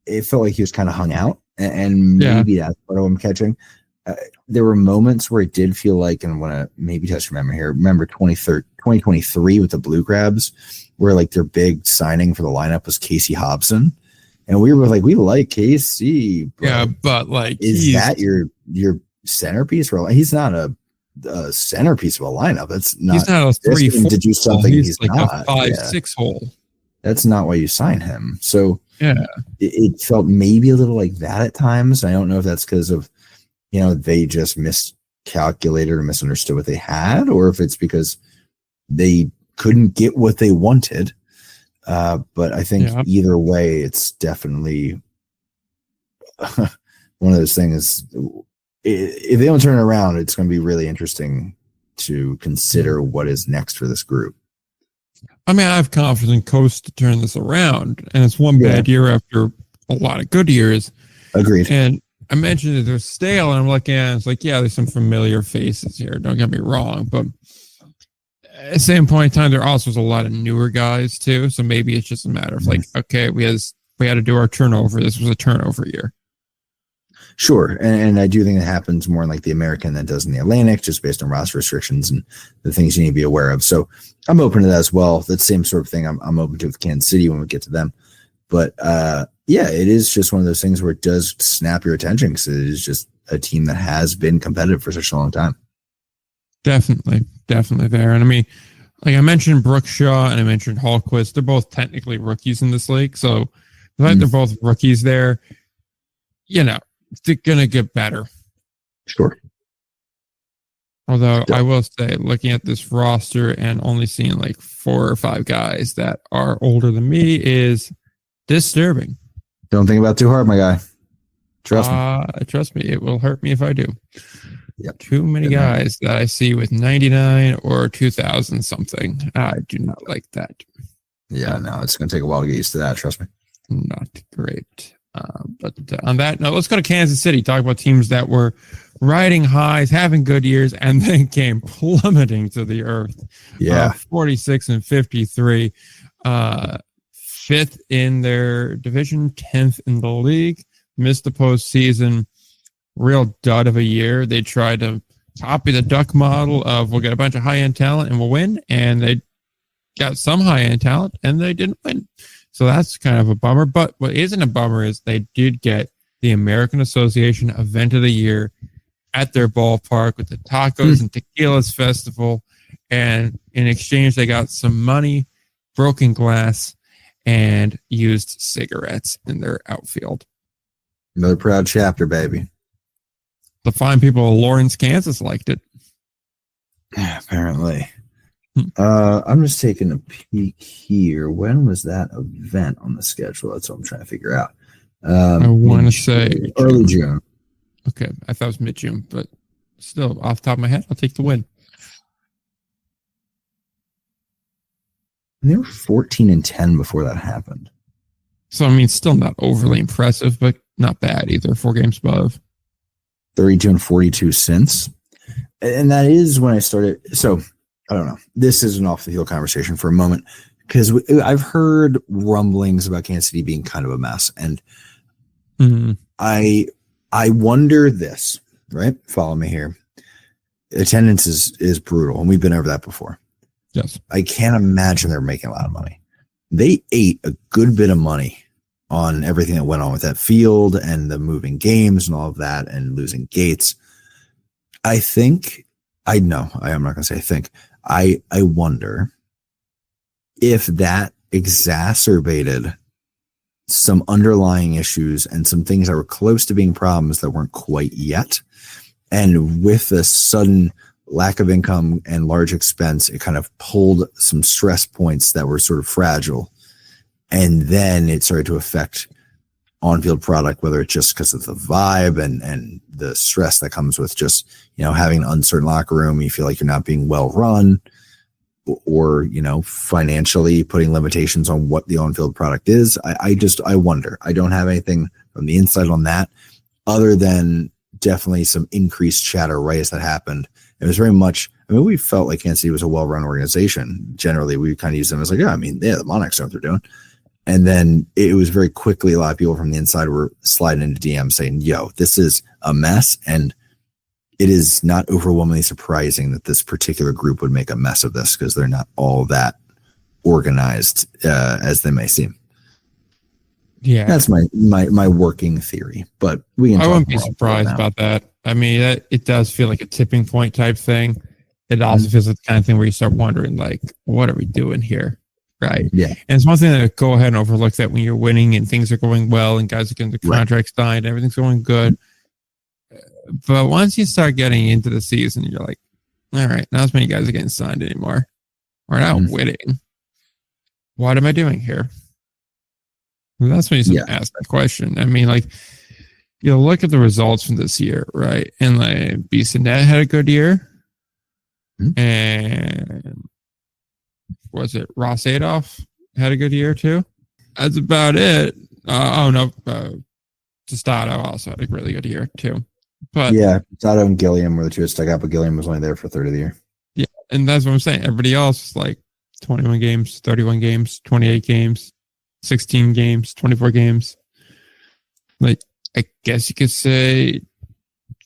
It felt like he was kind of hung out, and maybe that's what I'm catching. There were moments where it did feel like, and I want to maybe just remember 2023 with the Blue Crabs, where like their big signing for the lineup was Casey Hobson. And we were like, we like Casey. But like, is that your centerpiece? He's not a centerpiece of a lineup. That's not. He's not a 3-4 to do something. He's like not a 5-6 hole. That's not why you sign him. So yeah, it felt maybe a little like that at times. I don't know if that's because of, they just miscalculated or misunderstood what they had, or if it's because they couldn't get what they wanted. But I think either way, it's definitely one of those things. If they don't turn it around, it's going to be really interesting to consider what is next for this group. I mean, I have confidence in Coast to turn this around, and it's one bad year after a lot of good years. Agreed. And I mentioned that they're stale, and I'm looking at it, it's like, there's some familiar faces here. Don't get me wrong, but at the same point in time, there also is a lot of newer guys too. So maybe it's just a matter of like, okay, we had to do our turnover. This was a turnover year. Sure. And I do think it happens more in like the American than it does in the Atlantic, just based on roster restrictions and the things you need to be aware of. So I'm open to that as well. That same sort of thing I'm open to with Kansas City when we get to them. But it is just one of those things where it does snap your attention because it is just a team that has been competitive for such a long time. Definitely there. And I mean, like I mentioned Brooks Shaw and I mentioned Hallquist, they're both technically rookies in this league. So the fact they're both rookies there, they're going to get better. Sure. Although I will say, looking at this roster and only seeing like 4 or 5 guys that are older than me is disturbing. Don't think about it too hard, my guy. Trust me. Trust me, it will hurt me if I do. Yep. Too many guys that I see with 99 or 2000 something. I do not like that. Yeah, no, it's going to take a while to get used to that. Trust me. Not great. But on that note, let's go to Kansas City. Talk about teams that were riding highs, having good years, and then came plummeting to the earth. 46 and 53. 5th in their division, 10th in the league. Missed the postseason. Real dud of a year. They tried to copy the Duck model of we'll get a bunch of high-end talent and we'll win. And they got some high-end talent and they didn't win. So that's kind of a bummer. But what isn't a bummer is they did get the American Association Event of the Year at their ballpark with the Tacos and Tequilas Festival. And in exchange, they got some money, broken glass, and used cigarettes in their outfield. Another proud chapter, baby. The fine people of Lawrence, Kansas liked it. Yeah, apparently. I'm just taking a peek here. When was that event on the schedule? That's what I'm trying to figure out. I want to say early June. Okay, I thought it was mid-June, but still, off the top of my head, I'll take the win. And they were 14 and 10 before that happened. So, I mean, still not overly impressive, but not bad either. 4 games above. 32 and 42 since. And that is when I started. So, I don't know. This is an off the field conversation for a moment because I've heard rumblings about Kansas City being kind of a mess. And I wonder this, right? Follow me here. Attendance is brutal, and we've been over that before. Yes. I can't imagine they're making a lot of money. They ate a good bit of money on everything that went on with that field and the moving games and all of that and losing gates. I think I know. I'm not going to say I think. I wonder if that exacerbated some underlying issues and some things that were close to being problems that weren't quite yet. And with the sudden lack of income and large expense, it kind of pulled some stress points that were sort of fragile. And then it started to affect on-field product, whether it's just because of the vibe and the stress that comes with just, having an uncertain locker room. You feel like you're not being well run, or, financially putting limitations on what the on-field product is. I wonder. I don't have anything from the inside on that other than definitely some increased chatter right as that happened. It was very much, we felt like Kansas City was a well-run organization. Generally, we kind of use them as like, the Monarchs know what they're doing. And then it was very quickly, a lot of people from the inside were sliding into DM saying, yo, this is a mess. And it is not overwhelmingly surprising that this particular group would make a mess of this, because they're not all that organized as they may seem. Yeah, that's my working theory, but I wouldn't be surprised about that. I mean, it does feel like a tipping point type thing. It also feels like the kind of thing where you start wondering, like, what are we doing here? Right. Yeah. And it's one thing to go ahead and overlook that when you're winning and things are going well and guys are getting the contracts signed, everything's going good. But once you start getting into the season, you're like, all right, not as many guys are getting signed anymore. We're not winning. What am I doing here? And that's when you start to ask that question. I mean, like, look at the results from this year, right? And like Bissonnette had a good year. And was it Ross Adolph had a good year too? That's about it. Tostado also had a really good year too. But Tostado and Gilliam were the two that stuck out, but Gilliam was only there for a third of the year. Yeah, and that's what I'm saying. Everybody else is like 21 games, 31 games, 28 games, 16 games, 24 games. Like, I guess you could say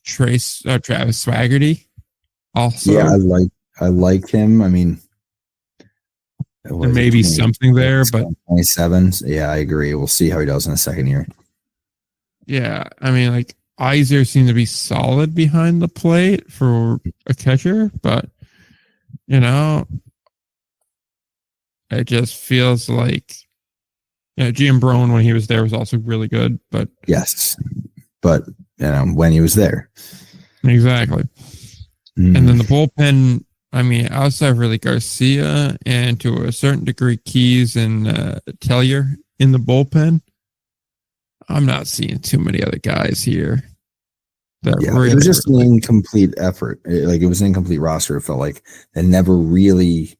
Travis Swaggerty also. Yeah, I like him. I mean, there may be something there, but 27. Yeah, I agree. We'll see how he does in the second year. Yeah, I mean, like, Iser seemed to be solid behind the plate for a catcher, but it just feels like Jim Brown when he was there was also really good, but yes, but when he was there, exactly. And then the bullpen, I mean, outside of really Garcia and to a certain degree Keys and Tellier in the bullpen, I'm not seeing too many other guys here. It was just an incomplete effort. It was an incomplete roster. It felt like it never really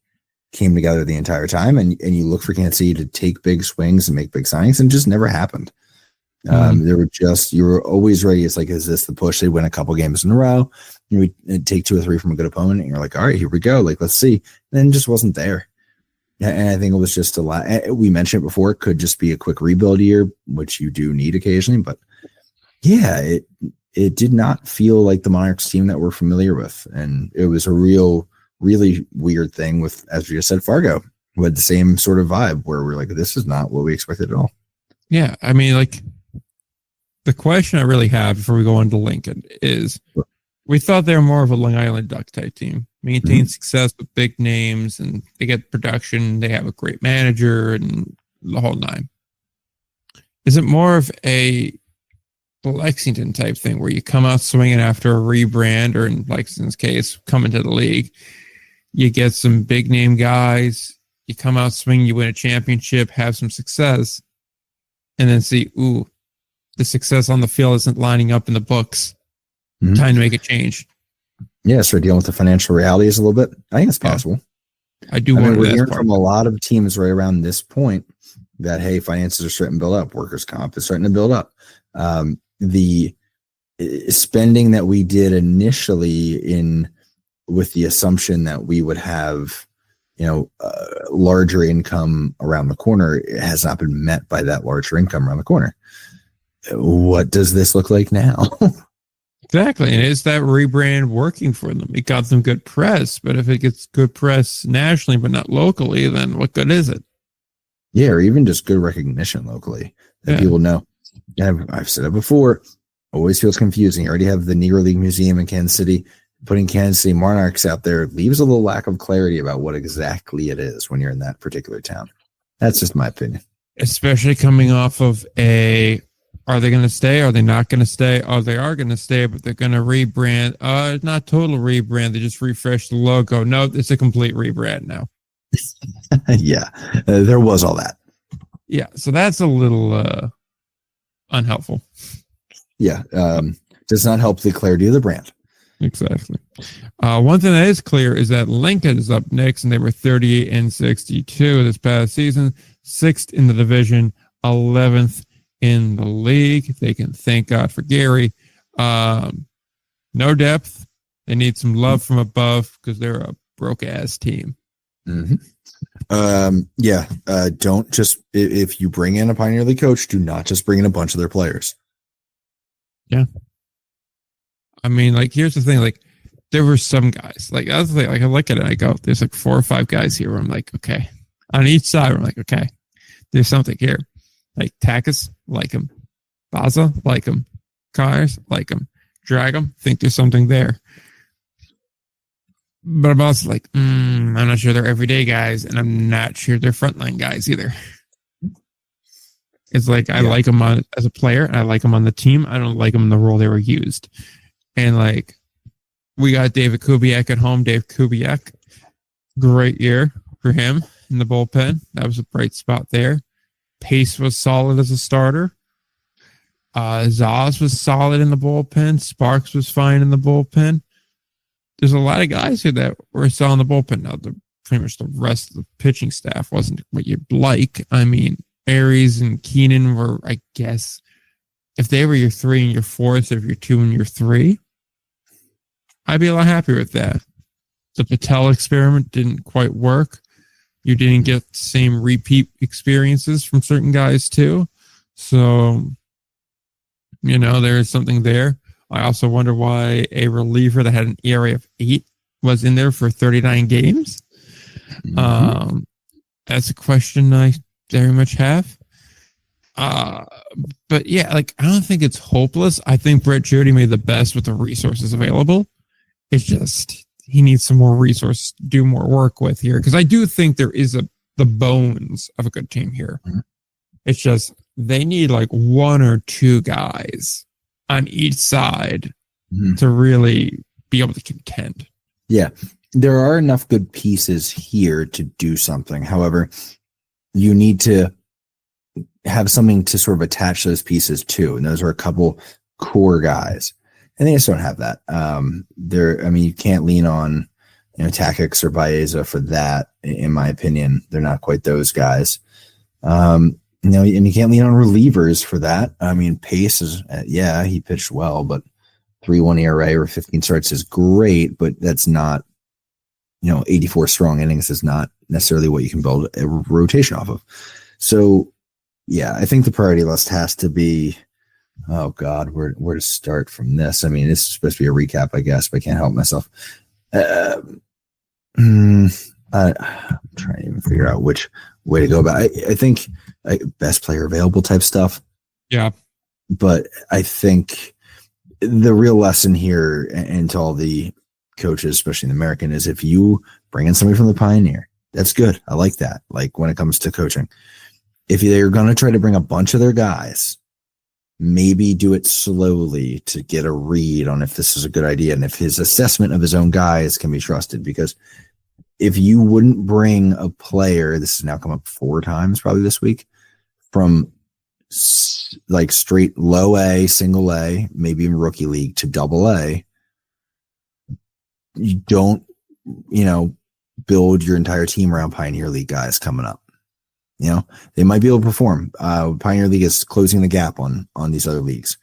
came together the entire time. And you look for Kansas City to take big swings and make big signings, and it just never happened. You were always ready. It's like, is this the push? They win a couple games in a row. You take 2 or 3 from a good opponent, and you're like, all right, here we go. Like, let's see. And then it just wasn't there. And I think it was just a lot. We mentioned it before. It could just be a quick rebuild year, which you do need occasionally. But yeah, it did not feel like the Monarchs team that we're familiar with. And it was a really weird thing with, as we just said, Fargo, who had the same sort of vibe where we're like, this is not what we expected at all. Yeah. I mean, like, the question I really have before we go on to Lincoln is, we thought they were more of a Long Island Duck type team, maintain success with big names, and they get production. They have a great manager and the whole nine. Is it more of a Lexington type thing where you come out swinging after a rebrand, or in Lexington's case, come into the league, you get some big name guys, you come out swinging, you win a championship, have some success, and then see, the success on the field isn't lining up in the books. Time to make a change. Yeah, start dealing with the financial realities a little bit. I think it's possible. I wonder. We're hearing from a lot of teams right around this point that, hey, finances are starting to build up. Workers' comp is starting to build up. The spending that we did initially with the assumption that we would have, larger income around the corner, it has not been met by that larger income around the corner. What does this look like now? Exactly. And is that rebrand working for them? It got them good press, but if it gets good press nationally but not locally, then what good is it? Yeah, or even just good recognition locally that people know. I've said it before, always feels confusing. You already have the Negro League Museum in Kansas City. putting Kansas City Monarchs out there leaves a little lack of clarity about what exactly it is when you're in that particular town. That's just my opinion. Especially coming off of are they going to stay? Are they not going to stay? Oh, they are going to stay, but they're going to rebrand. Not total rebrand. They just refreshed the logo. No, it's a complete rebrand now. Yeah, there was all that. Yeah, so that's a little unhelpful. Yeah, does not help the clarity of the brand. Exactly. One thing that is clear is that Lincoln is up next, and they were 38-62 this past season, 6th in the division, 11th in the league. They can thank God for Gary. No depth. They need some love from above because they're a broke ass team. Mm-hmm. Don't just, if you bring in a Pioneer League coach, do not just bring in a bunch of their players. Yeah. I mean, like, here's the thing. Like, there were some guys. Like, that's the thing. Like, I look at it and I go, there's like 4 or 5 guys here where I'm like, okay. On each side, I'm like, okay, there's something here. Like, Takis, like him. Baza, like him. Kyers, like him. Drag him, think there's something there. But I'm also like, I'm not sure they're everyday guys, and I'm not sure they're frontline guys either. It's like, I like them as a player, and I like them on the team. I don't like them in the role they were used. And like, we got David Kubiak at home. Dave Kubiak, great year for him in the bullpen. That was a bright spot there. Pace was solid as a starter. Zaz was solid in the bullpen. Sparks was fine in the bullpen. There's a lot of guys here that were still in the bullpen. Now, pretty much the rest of the pitching staff wasn't what you'd like. I mean, Aries and Keenan were, I guess, if they were your 3 and your 4 instead of your 2 and your 3, I'd be a lot happier with that. The Patel experiment didn't quite work. You didn't get the same repeat experiences from certain guys too. So, there is something there. I also wonder why a reliever that had an ERA of 8 was in there for 39 games. Mm-hmm. That's a question I very much have. But yeah, like, I don't think it's hopeless. I think Brett Jody made the best with the resources available. It's just, he needs some more resources to do more work with here. Because I do think there is the bones of a good team here. Mm-hmm. It's just, they need like 1 or 2 guys on each side to really be able to contend. Yeah, there are enough good pieces here to do something. However, you need to have something to sort of attach those pieces to, and those are a couple core guys. And they just don't have that. You can't lean on, Takix or Baeza for that. In my opinion, they're not quite those guys. And you can't lean on relievers for that. I mean, Pace is, he pitched well, but 3.1 ERA or 15 starts is great, but that's not, 84 strong innings is not necessarily what you can build a rotation off of. So, yeah, I think the priority list has to be, oh God, where to start from this? I mean, this is supposed to be a recap, I guess, but I can't help myself. I'm trying to even figure out which way to go about it. I think best player available type stuff. Yeah. But I think the real lesson here, and to all the coaches, especially in the American, is if you bring in somebody from the Pioneer, that's good. I like that. Like, when it comes to coaching, if they're going to try to bring a bunch of their guys, maybe do it slowly to get a read on if this is a good idea and if his assessment of his own guys can be trusted. Because if you wouldn't bring a player, this has now come up 4 times probably this week, from like straight low A, single A, maybe even rookie league to double A, you don't, build your entire team around Pioneer League guys coming up. They might be able to perform. Pioneer League is closing the gap on these other leagues,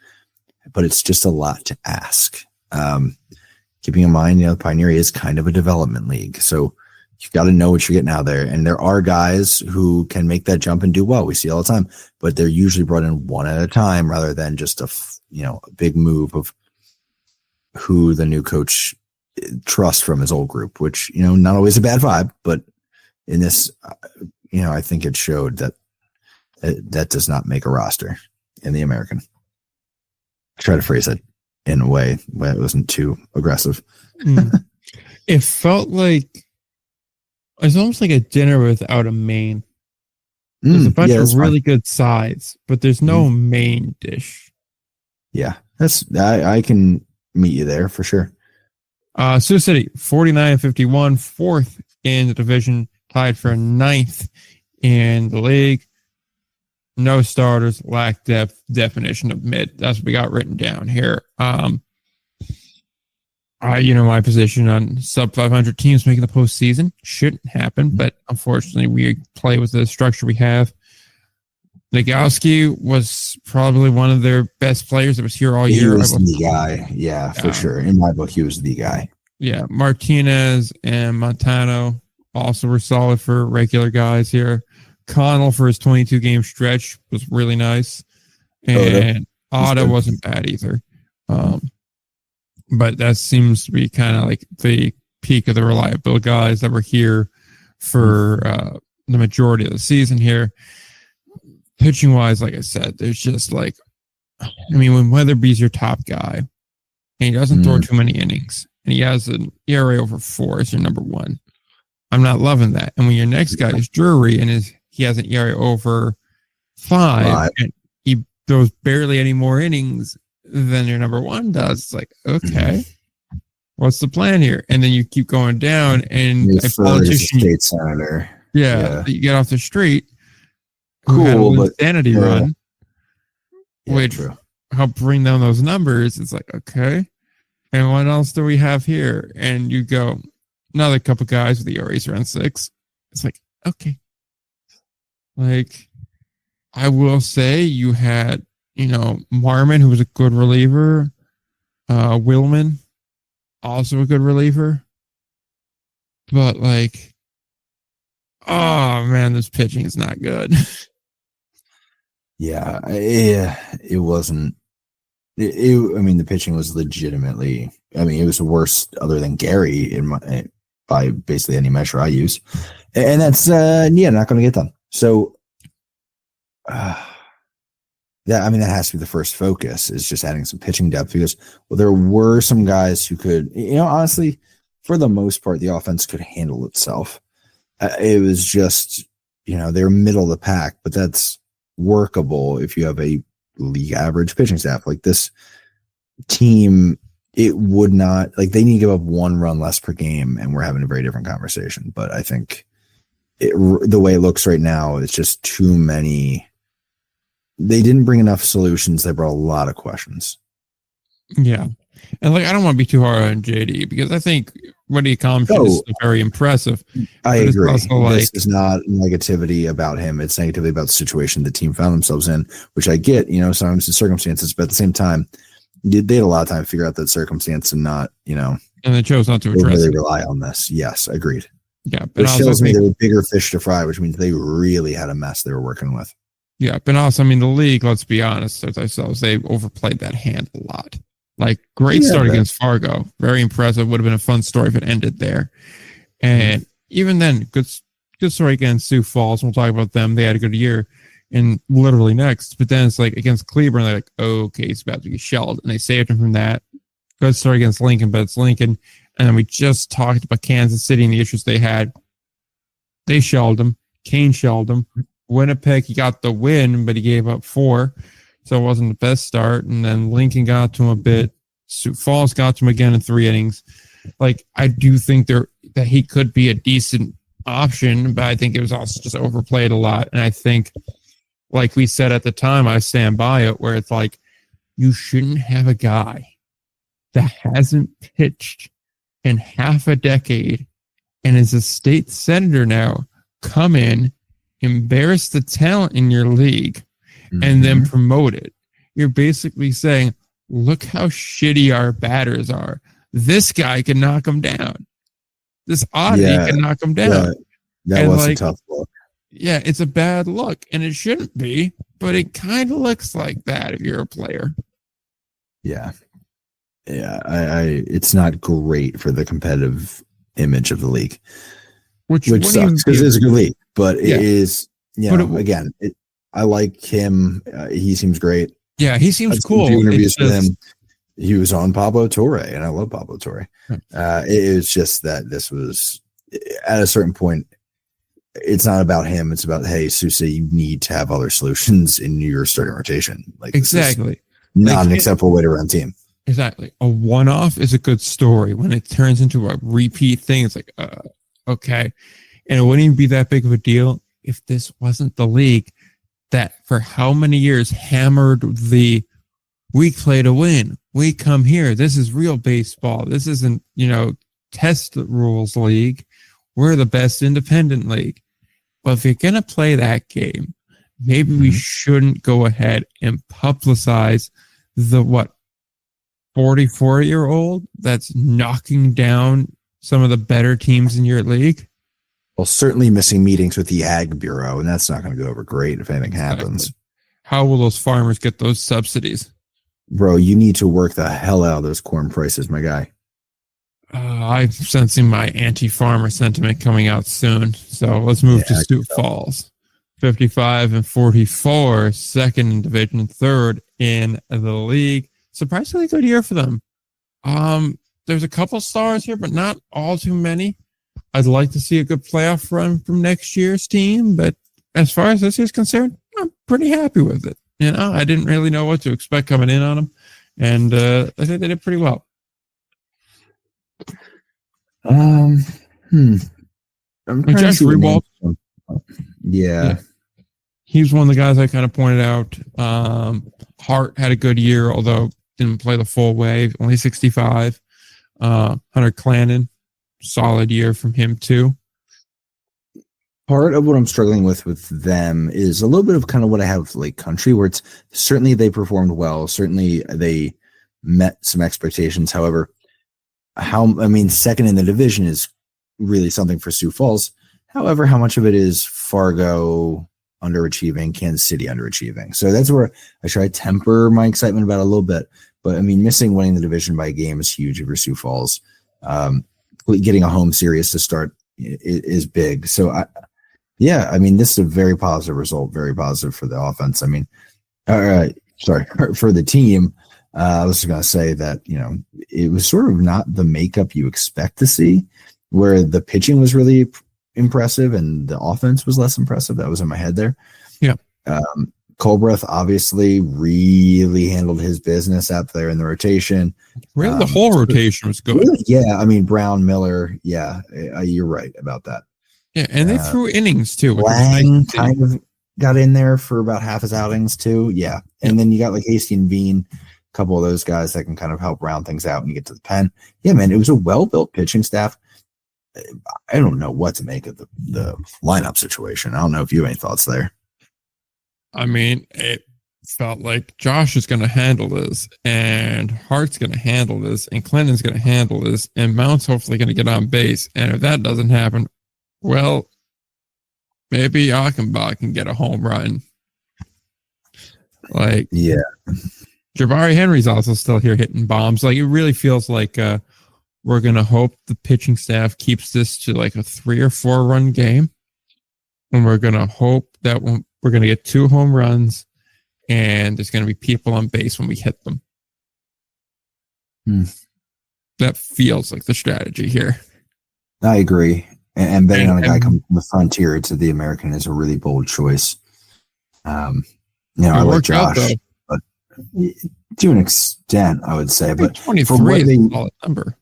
but it's just a lot to ask. Keeping in mind, Pioneer is kind of a development league, so you've got to know what you're getting out there. And there are guys who can make that jump and do well. We see all the time, but they're usually brought in one at a time rather than just a big move of who the new coach trusts from his old group, which, not always a bad vibe, but in this, I think it showed that that does not make a roster in the American. I try to phrase it in a way where it wasn't too aggressive. It felt like it's almost like a dinner without a main. There's a bunch of really good sides, but there's no main dish. Yeah, I can meet you there for sure. Sioux City, 49-51, fourth in the division, tied for ninth in the league. No starters, lack depth, definition of mid. That's what we got written down here. My position on sub 500 teams making the postseason shouldn't happen, but unfortunately, we play with the structure we have. Nagowski was probably one of their best players that was here all year. He was the guy. Yeah, for sure. In my book, he was the guy. Yeah. Martinez and Montano also were solid for regular guys here. Connell for his 22-game stretch was really nice. And Otto wasn't bad either. But that seems to be kind of like the peak of the reliable guys that were here for the majority of the season here. Pitching wise, like I said, there's just like, when Weatherby's your top guy and he doesn't throw too many innings and he has an ERA over 4 as your number one, I'm not loving that. And when your next guy is Drury and he has an ERA over 5 and he throws barely any more innings than your number one does, it's like, okay, what's the plan here? And then you keep going down and a politician, state senator, you get off the street. Cool, but insanity run, which helped bring down those numbers. It's like, okay, and what else do we have here? And you go another couple guys with the ERAs around 6. It's like, okay, like I will say you had Marmon, who was a good reliever, Willman, also a good reliever, but like, oh man, this pitching is not good. Yeah, it wasn't. The pitching was legitimately. It was the worst other than Gary by basically any measure I use, and that's not going to get done. So, that has to be the first focus is just adding some pitching depth because there were some guys who could, honestly, for the most part, the offense could handle itself. It was just, they're middle of the pack, but that's workable if you have a league average pitching staff. Like this team, it would not, like they need to give up 1 run less per game and we're having a very different conversation. But I think the way it looks right now, it's just too many. They didn't bring enough solutions. They brought a lot of questions. Yeah. And I don't want to be too hard on JD because I think what he accomplished is very impressive. I agree. This is not negativity about him. It's negativity about the situation the team found themselves in, which I get, sometimes the circumstances, but at the same time, they had a lot of time to figure out that circumstance and not, and they chose not to address really rely on this. Yes, agreed. Yeah. But it shows me there were bigger fish to fry, which means they really had a mess they were working with. Yeah. But also, the league, let's be honest with ourselves, they overplayed that hand a lot. Like great start against Fargo. Very impressive. Would have been a fun story if it ended there. And even then, good story against Sioux Falls. We'll talk about them. They had a good year and literally next. But then it's like against Cleburne, they're like, okay, he's about to get shelled. And they saved him from that. Good story against Lincoln, but it's Lincoln. And then we just talked about Kansas City and the issues they had. They shelled him. Kane shelled him. Winnipeg, he got the win, but he gave up 4. So it wasn't the best start. And then Lincoln got to him a bit. Sioux Falls got to him again in 3 innings. Like, I do think that he could be a decent option, but I think it was also just overplayed a lot. And I think, like we said at the time, I stand by it, where it's like, you shouldn't have a guy that hasn't pitched in half a decade and is a state senator now come in, embarrass the talent in your league, and then promote it. You're basically saying, look how shitty our batters are. This guy can knock them down. This oddity can knock them down. That was a tough look. Yeah, it's a bad look, and it shouldn't be, but it kind of looks like that if you're a player. Yeah. Yeah, it's not great for the competitive image of the league, which sucks because it's a good league, but it is, I like him. He seems great. Yeah, he seems cool. Interviews with him. He was on Pablo Torre, and I love Pablo Torre. It was just that this was at a certain point. It's not about him. It's about, hey, Sousa, you need to have other solutions in your starting rotation. Like exactly, not an acceptable way to run team. Exactly. A one-off is a good story. When it turns into a repeat thing, it's like, okay. And it wouldn't even be that big of a deal if this wasn't the league that for how many years hammered we play to win. We come here. This is real baseball. This isn't, test rules league. We're the best independent league. But if you're going to play that game, maybe we shouldn't go ahead and publicize the 44-year-old that's knocking down some of the better teams in your league. Well, certainly missing meetings with the Ag Bureau, and that's not going to go over great if anything happens. Exactly. How will those farmers get those subsidies? Bro, you need to work the hell out of those corn prices, my guy. I'm sensing my anti-farmer sentiment coming out soon. So let's move to Sioux Falls. 55-44, second in division, third in the league. Surprisingly good year for them. There's a couple stars here, but not all too many. I'd like to see a good playoff run from next year's team, but as far as this year's concerned, I'm pretty happy with it. I didn't really know what to expect coming in on them, and I think they did pretty well. I'm Josh Rewald. Yeah. He's one of the guys I kind of pointed out. Hart had a good year, although didn't play the full way, only 65. Hunter Clannon, solid year from him too. Part of what I'm struggling with them is a little bit of kind of what I have with Lake Country, where it's certainly they performed well. Certainly they met some expectations. However, second in the division is really something for Sioux Falls. However, how much of it is Fargo underachieving, Kansas City underachieving? So that's where I try to temper my excitement about it a little bit. But missing winning the division by a game is huge for Sioux Falls. Getting a home series to start is big. So this is a very positive result, very positive for the offense. For the team. I was going to say that, it was sort of not the makeup you expect to see, where the pitching was really impressive and the offense was less impressive. That was in my head there. Yeah. Colbreth obviously really handled his business out there in the rotation. Really, the whole rotation was good. Really, yeah. Brown, Miller. Yeah, you're right about that. Yeah, and they threw innings too. Lang kind of got in there for about half his outings too. Yeah. And then you got like Hasty and Bean, a couple of those guys that can kind of help round things out when you get to the pen. Yeah, man, it was a well-built pitching staff. I don't know what to make of the lineup situation. I don't know if you have any thoughts there. It felt like Josh is going to handle this, and Hart's going to handle this, and Clinton's going to handle this, and Mount's hopefully going to get on base. And if that doesn't happen, well, maybe Achenbach can get a home run. Jabari Henry's also still here hitting bombs. It really feels like we're going to hope the pitching staff keeps this to like a 3 or 4 run game. And we're going to hope that we're going to get 2 home runs and there's going to be people on base when we hit them. That feels like the strategy here. I agree. And betting on a guy coming from the frontier to the American is a really bold choice. I like Josh, but to an extent, I would say. But 23 is a solid number.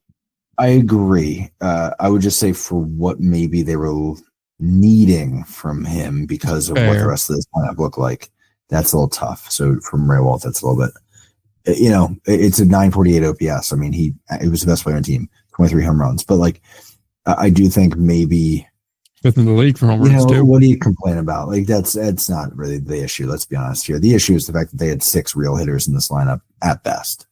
I agree. I would just say for what maybe they were needing from him because of what the rest of this lineup looked like, that's a little tough. So from Raywalt, that's a little bit. It's a 948 OPS. He was the best player on the team, 23 home runs. But I do think maybe fifth in the league for home runs too. What do you complain about? That's not really the issue. Let's be honest here. The issue is the fact that they had 6 real hitters in this lineup at best.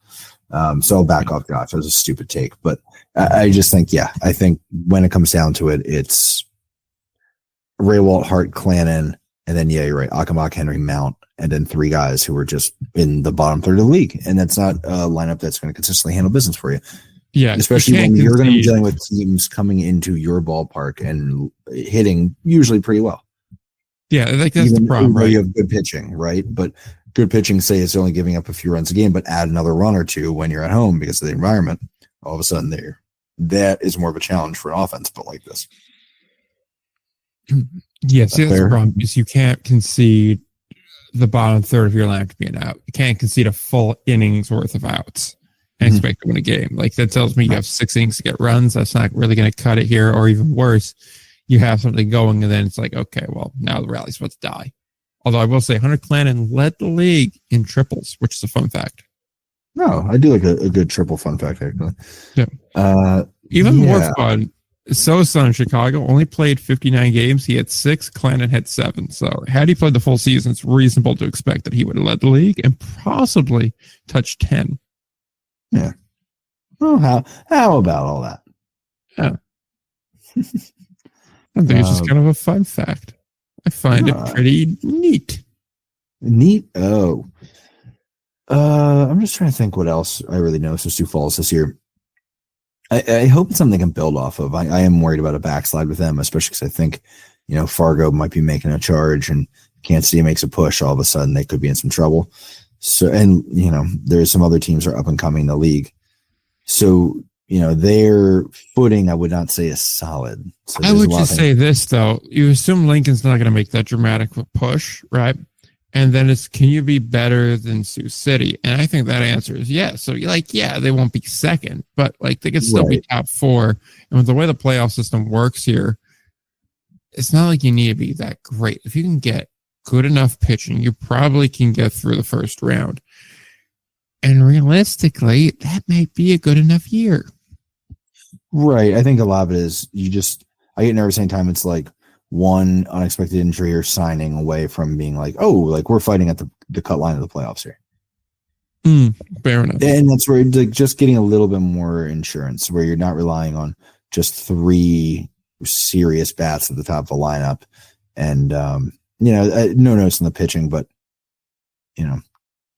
So I'll back off Josh. That was a stupid take, but I just think, I think when it comes down to it, it's Raywalt, Hart, Clannon, and then you're right, Achenbach, Henry, Mount, and then 3 guys who were just in the bottom third of the league, and that's not a lineup that's going to consistently handle business for you. Yeah, especially when you're going to be dealing with teams coming into your ballpark and hitting usually pretty well. Yeah, that's the problem, right? You have good pitching, right? But good pitching, say it's only giving up a few runs a game, but add another run or two when you're at home because of the environment. All of a sudden, that is more of a challenge for an offense built like this. Yes, that's the problem. Is you can't concede the bottom third of your lineup to be an out. You can't concede a full innings worth of outs and expect to win a game. Like, that tells me you have 6 innings to get runs. That's not really going to cut it here. Or even worse, you have something going and then it's like, okay, well, now the rally's about to die. Although I will say Hunter Clannon led the league in triples, which is a fun fact. No, I do like a good triple fun fact, actually. Yeah. Even more fun, Sosa in Chicago only played 59 games. He had 6. Clannon had 7. So had he played the full season, it's reasonable to expect that he would have led the league and possibly touched 10. Yeah. Well, how about all that? Yeah. I think it's just kind of a fun fact. I find it pretty neat. Neat? Oh. I'm just trying to think what else I really noticed with Sioux Falls this year. I hope it's something they can build off of. I am worried about a backslide with them, especially because I think, Fargo might be making a charge and Kansas City makes a push. All of a sudden, they could be in some trouble. So, and, there's some other teams that are up and coming in the league. So, their footing, I would not say is solid. So I would just say this, though. You assume Lincoln's not going to make that dramatic push, right? And then it's, can you be better than Sioux City? And I think that answer is yes. So you're like, yeah, they won't be second, but like they could still be top 4. And with the way the playoff system works here, it's not like you need to be that great. If you can get good enough pitching, you probably can get through the first round. And realistically, that might be a good enough year. Right. I think a lot of it is I get nervous anytime it's like one unexpected injury or signing away from being like, oh, like we're fighting at the cut line of the playoffs here. Fair enough. And that's where like just getting a little bit more insurance where you're not relying on just 3 serious bats at the top of the lineup. And, no notes in the pitching, but,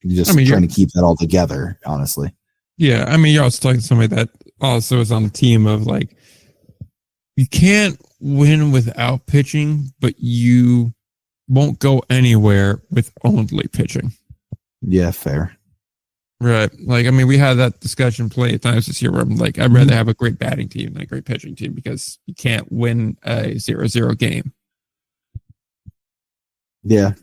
just trying to keep that all together, honestly. Yeah. I mean, you're also talking to somebody that also is on the team of like, you can't win without pitching, but you won't go anywhere with only pitching. Yeah, fair. Right. Like, I mean, we had that discussion plenty of times this year where I'm like, I'd rather have a great batting team than a great pitching team because you can't win a 0-0 game. Yeah.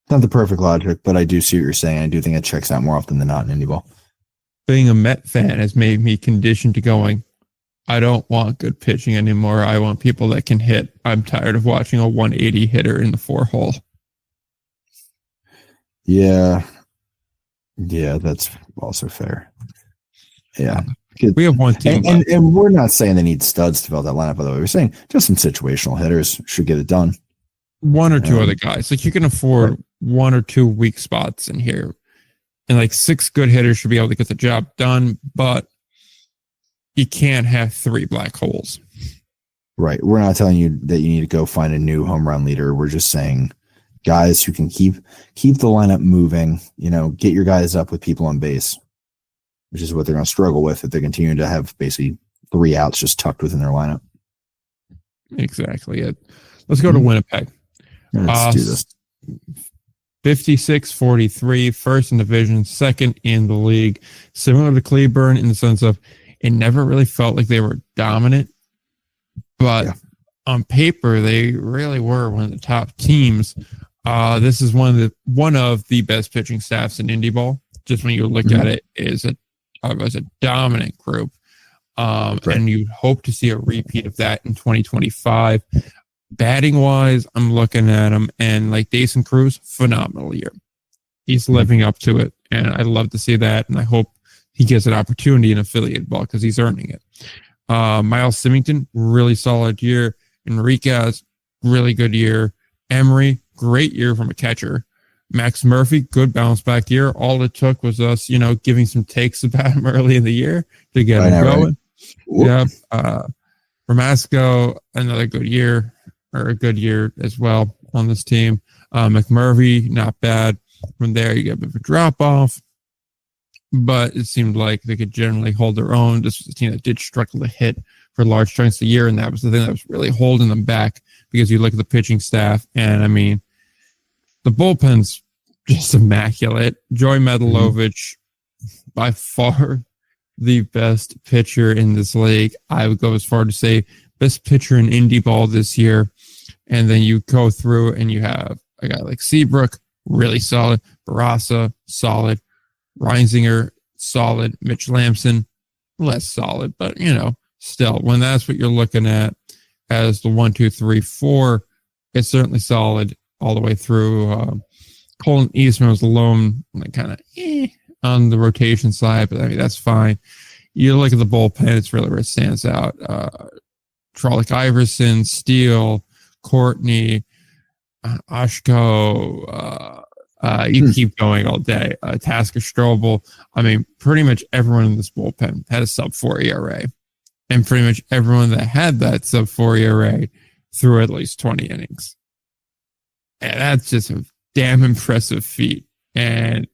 Not the perfect logic, but I do see what you're saying. I do think it checks out more often than not in Indy Ball. Being a Met fan has made me conditioned to going, I don't want good pitching anymore. I want people that can hit. I'm tired of watching a 180 hitter in the 4-hole. Yeah. Yeah, that's also fair. Yeah. We have one team. And we're not saying they need studs to fill that lineup, by the way. We're saying just some situational hitters should get it done. 1 or 2 other guys. Like you can afford 1 or 2 weak spots in here. And like 6 good hitters should be able to get the job done, but you can't have 3 black holes. Right. We're not telling you that you need to go find a new home run leader. We're just saying guys who can keep the lineup moving, get your guys up with people on base, which is what they're going to struggle with if they continue to have basically 3 outs just tucked within their lineup. Exactly. Let's go to Winnipeg. Let's do this. 56-43, first in division, second in the league. Similar to Cleburne in the sense of it never really felt like they were dominant, but on paper they really were one of the top teams. This is one of the best pitching staffs in Indy Ball. Just when you look at it, is a dominant group, and you hope to see a repeat of that in 2025. Batting wise, I'm looking at him and like Dason Cruz, phenomenal year. He's living up to it, and I love to see that. And I hope he gets an opportunity in affiliate ball because he's earning it. Miles Symington, really solid year. Enriquez, really good year. Emery, great year from a catcher. Max Murphy, good bounce back year. All it took was us, giving some takes about him early in the year to get him going. Right. Yeah. Ramasco, another good year. Or a good year as well on this team. McMurphy, not bad. From there, you get a bit of a drop off, but it seemed like they could generally hold their own. This was a team that did struggle to hit for large chunks of the year, and that was the thing that was really holding them back because you look at the pitching staff, and I mean, the bullpen's just immaculate. Joy Medalovic, by far the best pitcher in this league. I would go as far to say best pitcher in Indy Ball this year. And then you go through and you have a guy like Seabrook, really solid. Barasa, solid. Reinzinger, solid. Mitch Lamson, less solid, but still, when that's what you're looking at as the 1, 2, 3, 4, it's certainly solid all the way through. Colin Eastman was alone, kind of on the rotation side, but I mean, that's fine. You look at the bullpen, it's really where it stands out. Trolloc Iverson, Steele, Courtney, Oshko, you keep going all day. Tasker Strobel. I mean, pretty much everyone in this bullpen had a sub-4 ERA. And pretty much everyone that had that sub-4 ERA threw at least 20 innings. And that's just a damn impressive feat. And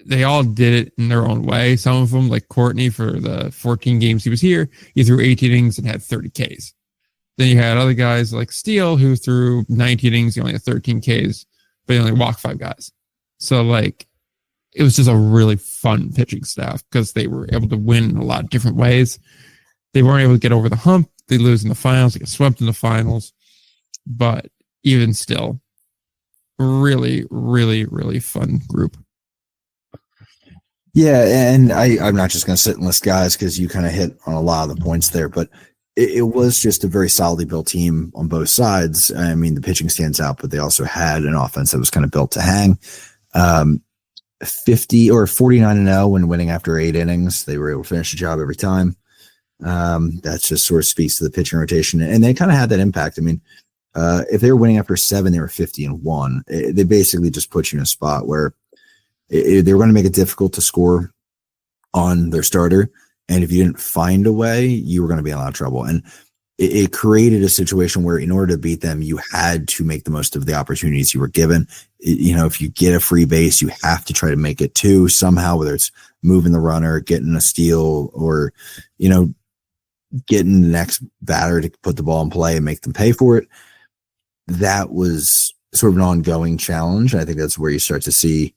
they all did it in their own way. Some of them, like Courtney, for the 14 games he was here, he threw 18 innings and had 30 Ks. Then you had other guys like Steele, who threw 19 innings, he only had 13 Ks, but he only walked 5 guys. So, it was just a really fun pitching staff because they were able to win in a lot of different ways. They weren't able to get over the hump. They lose in the finals. They get swept in the finals. But even still, really, really, really fun group. Yeah, and I'm not just going to sit and list guys because you kind of hit on a lot of the points there, but it was just a very solidly built team on both sides. I mean, the pitching stands out, but they also had an offense that was kind of built to hang. 50 or 49-0 when winning after 8 innings. They were able to finish the job every time. That just sort of speaks to the pitching rotation, and they kind of had that impact. I mean, if they were winning after 7, they were 50-1. They basically just put you in a spot where they were going to make it difficult to score on their starter. And if you didn't find a way, you were going to be in a lot of trouble. And it created a situation where in order to beat them, you had to make the most of the opportunities you were given. If you get a free base, you have to try to make it 2 somehow, whether it's moving the runner, getting a steal, or, getting the next batter to put the ball in play and make them pay for it. That was sort of an ongoing challenge. I think that's where you start to see,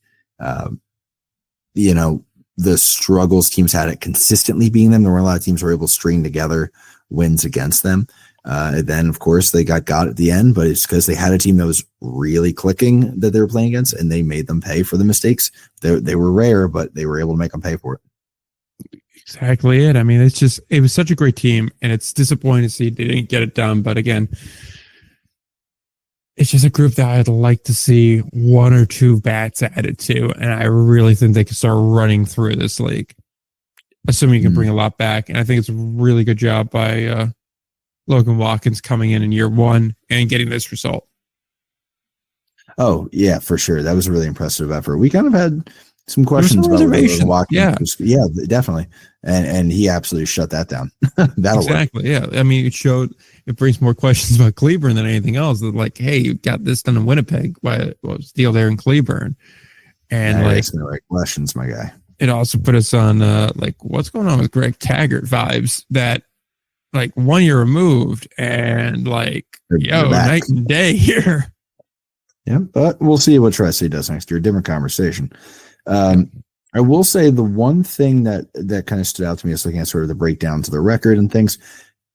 the struggles teams had it consistently being them. There were a lot of teams who were able to string together wins against them. Then, of course, they got at the end, but it's because they had a team that was really clicking that they were playing against, and they made them pay for the mistakes. They were rare, but they were able to make them pay for it. Exactly it. I mean, it was such a great team, and it's disappointing to see they didn't get it done. But again, it's just a group that I'd like to see 1 or 2 bats added to, and I really think they can start running through this league, assuming you can bring a lot back. And I think it's a really good job by Logan Watkins coming in year 1 and getting this result. Oh, yeah, for sure. That was a really impressive effort. We kind of had some questions about Logan Watkins. Yeah, definitely. And he absolutely shut that down. Exactly. Work. Yeah. I mean, it brings more questions about Cleburne than anything else. Like, hey, you got this done in Winnipeg. Why was Steele there in Cleburne? And asking the right questions, my guy. It also put us on what's going on with Greg Taggart vibes that 1 year removed and night and day here. Yeah, but we'll see what Tri-State does next year. Different conversation. I will say the one thing that kind of stood out to me is looking at sort of the breakdowns of the record and things.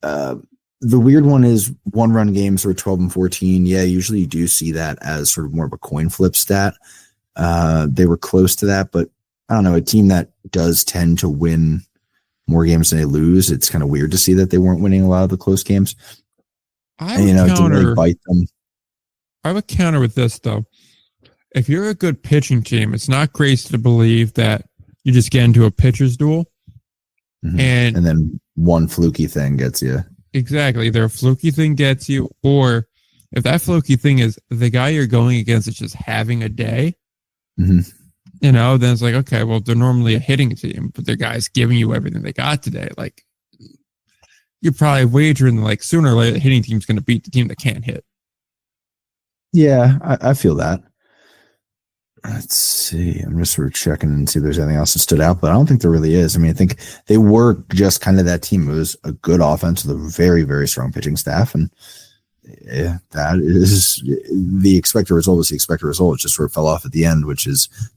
The weird one is 1-run games were 12-14. Yeah, usually you do see that as sort of more of a coin flip stat. They were close to that, but I don't know, a team that does tend to win more games than they lose. It's kind of weird to see that they weren't winning a lot of the close games. It didn't really bite them. I would counter with this though. If you're a good pitching team, it's not crazy to believe that you just get into a pitcher's duel. Mm-hmm. And then one fluky thing gets you. Exactly. Either a fluky thing gets you, or if that fluky thing is the guy you're going against is just having a day, then it's like, okay, well, they're normally a hitting team, but their guy's giving you everything they got today. You're probably wagering sooner or later the hitting team's going to beat the team that can't hit. Yeah, I feel that. Let's see. I'm just sort of checking and see if there's anything else that stood out, but I don't think there really is. I mean, I think they were just kind of that team. It was a good offense with a very, very strong pitching staff, and Yeah, that is the expected result. Was the expected result? It just sort of fell off at the end,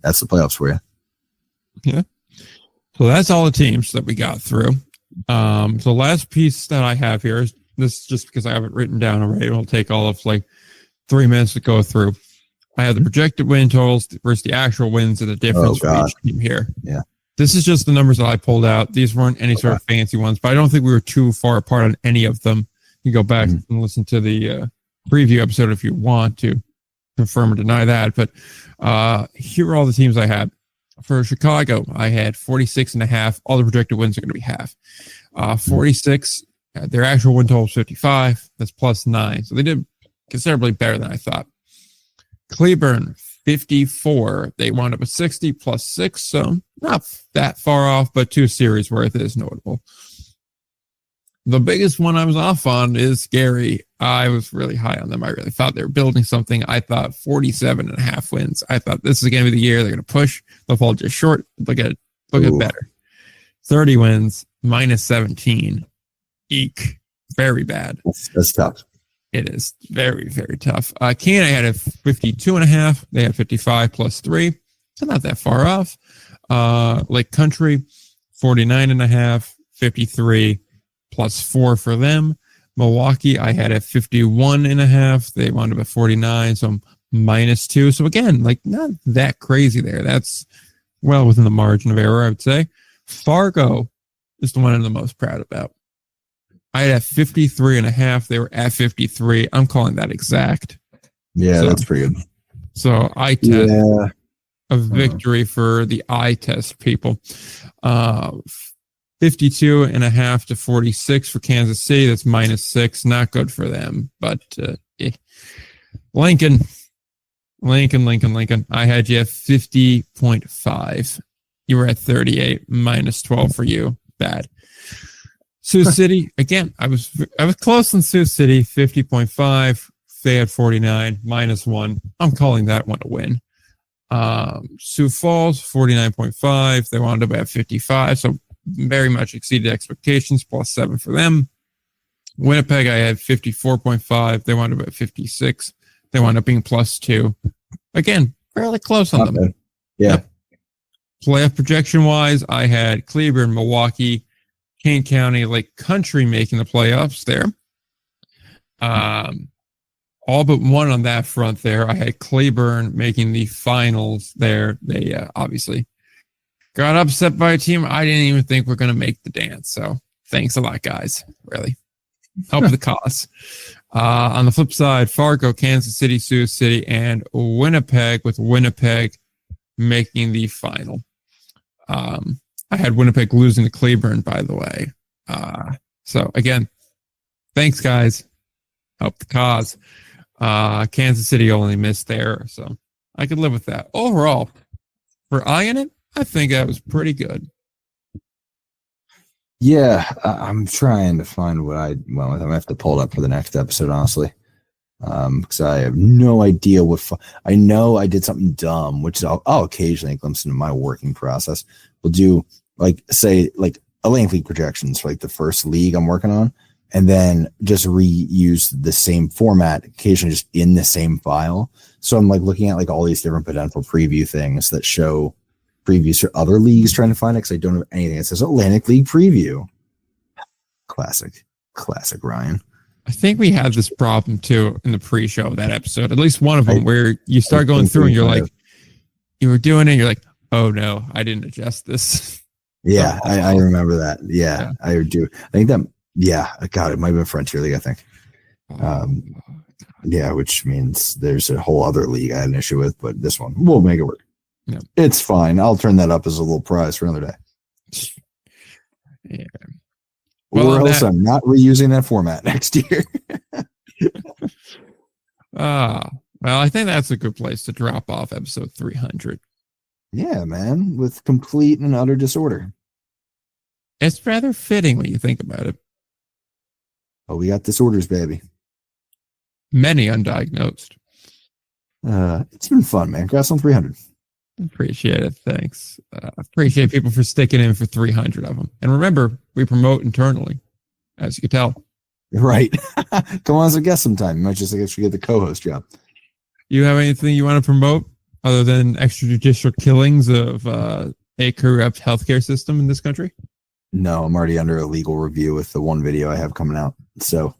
that's the playoffs for you. Yeah. So that's all the teams that we got through. So last piece that I have here is this, just because I have it written down already. It'll take all of like 3 minutes to go through. I have the projected win totals versus the actual wins and the difference for each team here. Yeah. This is just the numbers that I pulled out. These weren't any sort of fancy ones, but I don't think we were too far apart on any of them. You go back and listen to the preview episode if you want to confirm or deny that. But here are all the teams I had. For Chicago, I had 46.5. All the projected wins are going to be half. 46, their actual win total is 55. That's +9. So they did considerably better than I thought. Cleburne, 54. They wound up with 60 +6. So not that far off, but 2 series worth is notable. The biggest one I was off on is Gary. I was really high on them. I really thought they were building something. I thought 47.5 wins. I thought this is going to be the year they're going to push. They'll fall just short. Look at better. 30 wins, -17. Eek. Very bad. That's tough. It is very, very tough. Canada had a 52.5. They had 55 +3. So not that far off. Lake Country, 49.5, 53 +4 for them. Milwaukee, I had a 51.5. They wound up at 49, so -2. So again, like not that crazy there. That's well within the margin of error, I would say. Fargo is the one I'm the most proud about. I had a 53.5. They were at 53. I'm calling that exact. Yeah, so, that's pretty good. So I test a victory for the eye test people. 52.5 to 46 for Kansas City. That's -6. Not good for them. But Lincoln. I had you at 50.5. You were at 38. -12 for you. Bad. Sioux City, again, I was close in Sioux City, 50.5. They had 49, -1. I'm calling that one a win. Sioux Falls, 49.5. They wound up at 55. So very much exceeded expectations, +7 for them. Winnipeg, I had 54.5. They wound up at 56. They wound up being +2. Again, fairly close on them. Yeah. Yep. Playoff projection wise, I had Cleburne, Milwaukee, Kane County, Lake Country making the playoffs there. All but one on that front there. I had Cleburne making the finals there. They obviously got upset by a team I didn't even think were going to make the dance. So thanks a lot, guys. Really. Help the cause. On the flip side, Fargo, Kansas City, Sioux City, and Winnipeg, with Winnipeg making the final. I had Winnipeg losing to Cleburne, by the way. So again, thanks, guys. Help the cause. Kansas City only missed there, so I could live with that. Overall, for eyeing it, I think that was pretty good. Yeah, I'm trying to find what I went with. I'm gonna have to pull it up for the next episode, honestly, because I have no idea what. I know I did something dumb, which I'll occasionally glimpse into my working process. We'll do say Atlantic League projections for the first league I'm working on, and then just reuse the same format, occasionally just in the same file. So I'm looking at all these different potential preview things that show previews for other leagues, trying to find it because I don't have anything that says Atlantic League preview. Classic Ryan. I think we had this problem too in the pre-show of that episode, at least one of them, where you start going through and you're you were doing it, and you're like, oh no, I didn't adjust this. Yeah, I remember that. Yeah, I do. I think that, God, it might have been Frontier League, I think. Yeah, which means there's a whole other league I had an issue with, but this one, we'll make it work. Yeah. It's fine. I'll turn that up as a little prize for another day. Yeah. Or else I'm not reusing that format next year. Well, I think that's a good place to drop off episode 300. Yeah, man, with complete and utter disorder. It's rather fitting when you think about it. Oh, we got disorders, baby. Many undiagnosed. It's been fun, man. Congrats on 300. Appreciate it. Thanks. Appreciate people for sticking in for 300 of them. And remember, we promote internally, as you can tell. Right. Come on as a guest sometime. You might just actually get the co-host job. You have anything you want to promote other than extrajudicial killings of a corrupt healthcare system in this country? No, I'm already under a legal review with the one video I have coming out. So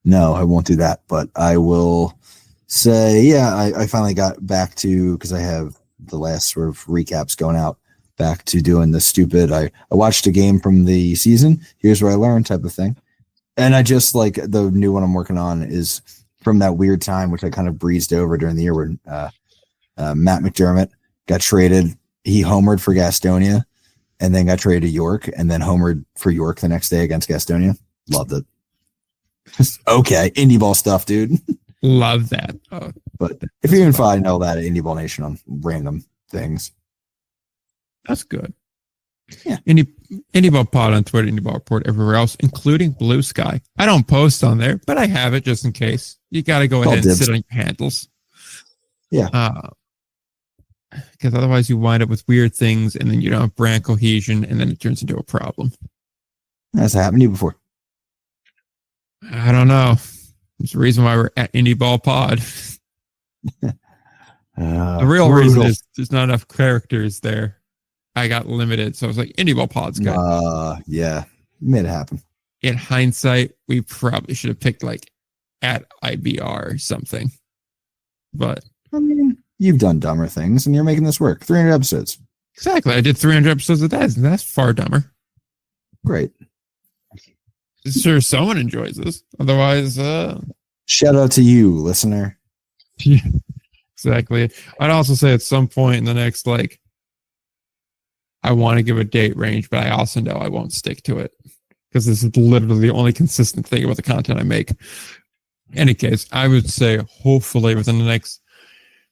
no, I won't do that. But I will say, yeah, I finally got back to, because I have the last sort of recaps going out, back to doing the stupid, I watched a game from the season, here's where I learned type of thing. And I just like the new one I'm working on is from that weird time, which I kind of breezed over during the year when Matt McDermott got traded. He homered for Gastonia and then got traded to York and then homered for York the next day against Gastonia. Loved it. Okay. Indy Ball stuff, dude. Love that. Oh, but if you can find all that at Indy Ball Nation on random things. That's good. Yeah. Indy Ball Pod on Twitter, Indy Ball Report everywhere else, including Blue Sky. I don't post on there, but I have it just in case. You got to go ahead and sit on your handles. Yeah. Because otherwise you wind up with weird things and then you don't have brand cohesion and then it turns into a problem. Has happened to you before? I don't know. It's the reason why we're at Indy Ball Pod. The real reason is there's not enough characters there. I got limited, so I was like, Indy Ball Pod's good. Yeah, made it happen. In hindsight, we probably should have picked like at IBR or something. But I mean, you've done dumber things, and you're making this work. 300 episodes. Exactly. I did 300 episodes of that, and that's far dumber. Great. Sure, someone enjoys this. Otherwise, shout out to you, listener. Yeah, exactly. I'd also say at some point in the next, like, I want to give a date range, but I also know I won't stick to it because this is literally the only consistent thing about the content I make. In any case, I would say hopefully within the next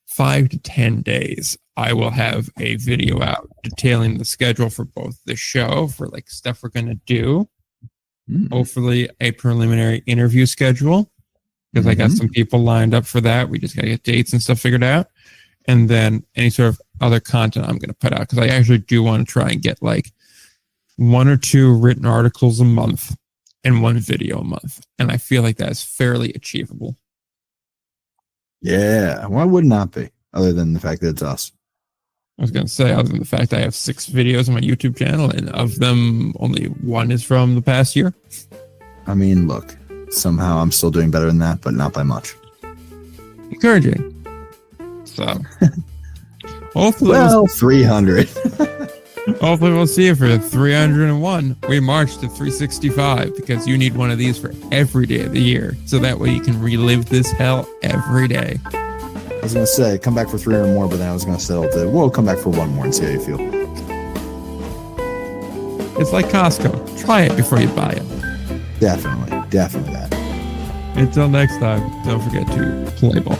5 to 10 days, I will have a video out detailing the schedule for both the show, for like stuff we're going to do. Hopefully a preliminary interview schedule because I got some people lined up for that. We just got to get dates and stuff figured out. And then any sort of other content I'm going to put out because I actually do want to try and get like 1 or 2 written articles a month and 1 video a month. And I feel like that's fairly achievable. Yeah. Why would not be other than the fact that it's us? I was going to say, other than the fact I have 6 videos on my YouTube channel, and of them, only 1 is from the past year. I mean, look, somehow I'm still doing better than that, but not by much. Encouraging. So, hopefully, 300. Hopefully, we'll see you for 301. We marched to 365 because you need one of these for every day of the year, so that way you can relive this hell every day. I was going to say, come back for 300 more, but then I was going to settle to, we'll come back for 1 more and see how you feel. It's like Costco. Try it before you buy it. Definitely that. Until next time, don't forget to play ball.